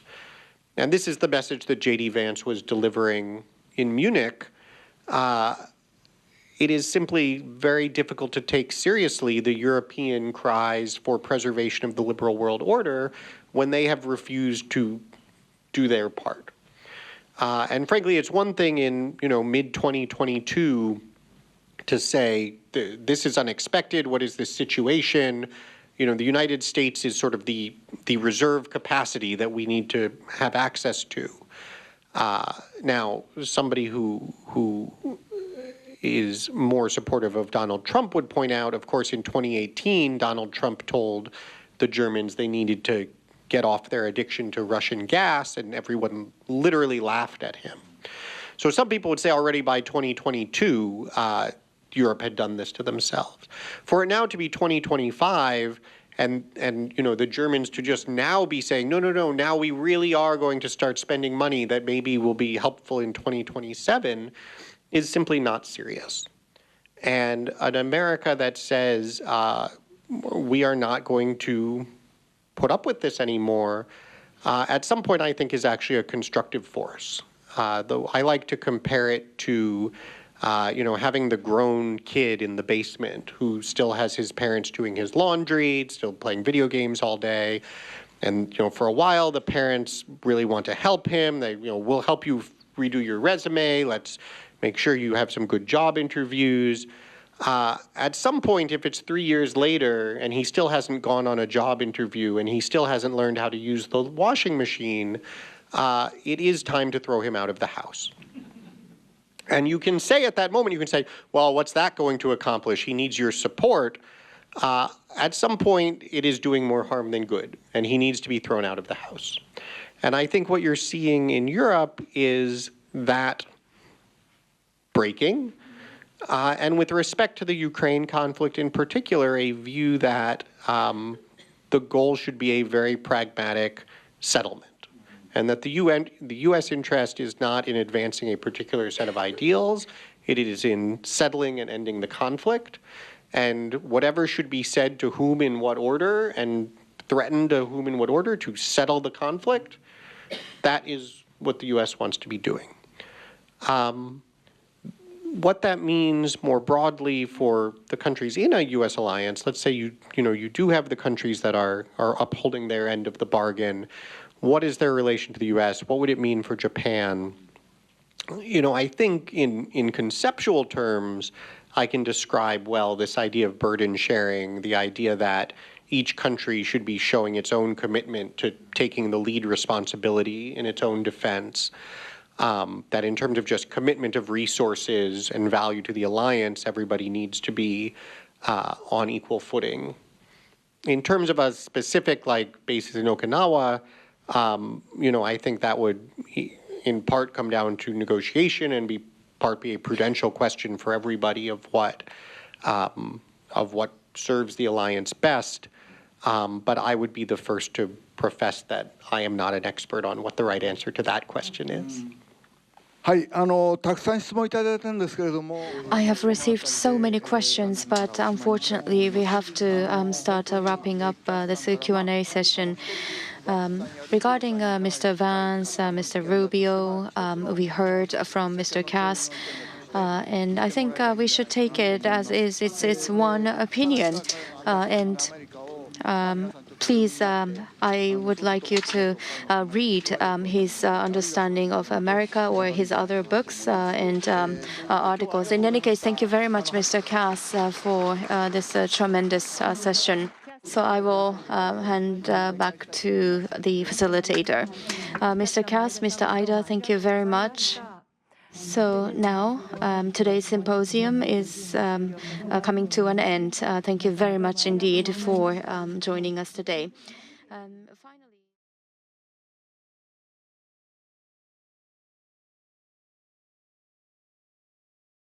And this is the message that J.D. Vance was delivering in Munich. It is simply very difficult to take seriously the European cries for preservation of the liberal world order when they have refused to do their part. And frankly, it's one thing in mid-2022 to say this is unexpected. What is this situation? The United States is sort of the reserve capacity that we need to have access to. Now, somebody who is more supportive of Donald Trump would point out, of course, in 2018, Donald Trump told the Germans they needed to get off their addiction to Russian gas, and everyone literally laughed at him. So some people would say already by 2022, Europe had done this to themselves. For it now to be 2025, and the Germans to just now be saying, no, now we really are going to start spending money that maybe will be helpful in 2027, is simply not serious. And an America that says we are not going to put up with this anymore, at some point I think is actually a constructive force. Though I like to compare it to having the grown kid in the basement who still has his parents doing his laundry, still playing video games all day. And for a while the parents really want to help him. They we'll help you redo your resume. Let's make sure you have some good job interviews. At some point, if it's 3 years later and he still hasn't gone on a job interview and he still hasn't learned how to use the washing machine, it is time to throw him out of the house. And you can say at that moment, you can say, well, what's that going to accomplish? He needs your support. At some point, it is doing more harm than good, and he needs to be thrown out of the house. And I think what you're seeing in Europe is that breaking. And with respect to the Ukraine conflict in particular, a view that the goal should be a very pragmatic settlement. And that the U.S. interest is not in advancing a particular set of ideals, it is in settling and ending the conflict. And whatever should be said to whom in what order and threatened to whom in what order to settle the conflict, that is what the U.S. wants to be doing. What that means more broadly for the countries in a U.S. alliance, let's say you do have the countries that are upholding their end of the bargain. What is their relation to the U.S.? What would it mean for Japan? I think in conceptual terms, I can describe well this idea of burden sharing, the idea that each country should be showing its own commitment to taking the lead responsibility in its own defense. That in terms of just commitment of resources and value to the alliance, everybody needs to be on equal footing. In terms of a specific bases in Okinawa, I think that would, in part come down to negotiation and part be a prudential question for everybody of what serves the alliance best. But I would be the first to profess that I am not an expert on what the right answer to that question is. はい、たくさん質問いただいたんですけれども。I have received so many questions, but unfortunately, we have to start wrapping up this Q&A session. Regarding Mr. Vance, Mr. Rubio, we heard from Mr. Cass, and I think we should take it as is. It's one opinion, and please, I would like you to read his understanding of America or his other books and articles. In any case, thank you very much, Mr. Cass, for this tremendous session. So I will hand back to the facilitator. Mr. Cass, Mr. Aida, thank you very much. So now, today's symposium is coming to an end. Thank you very much indeed for joining us today. Finally.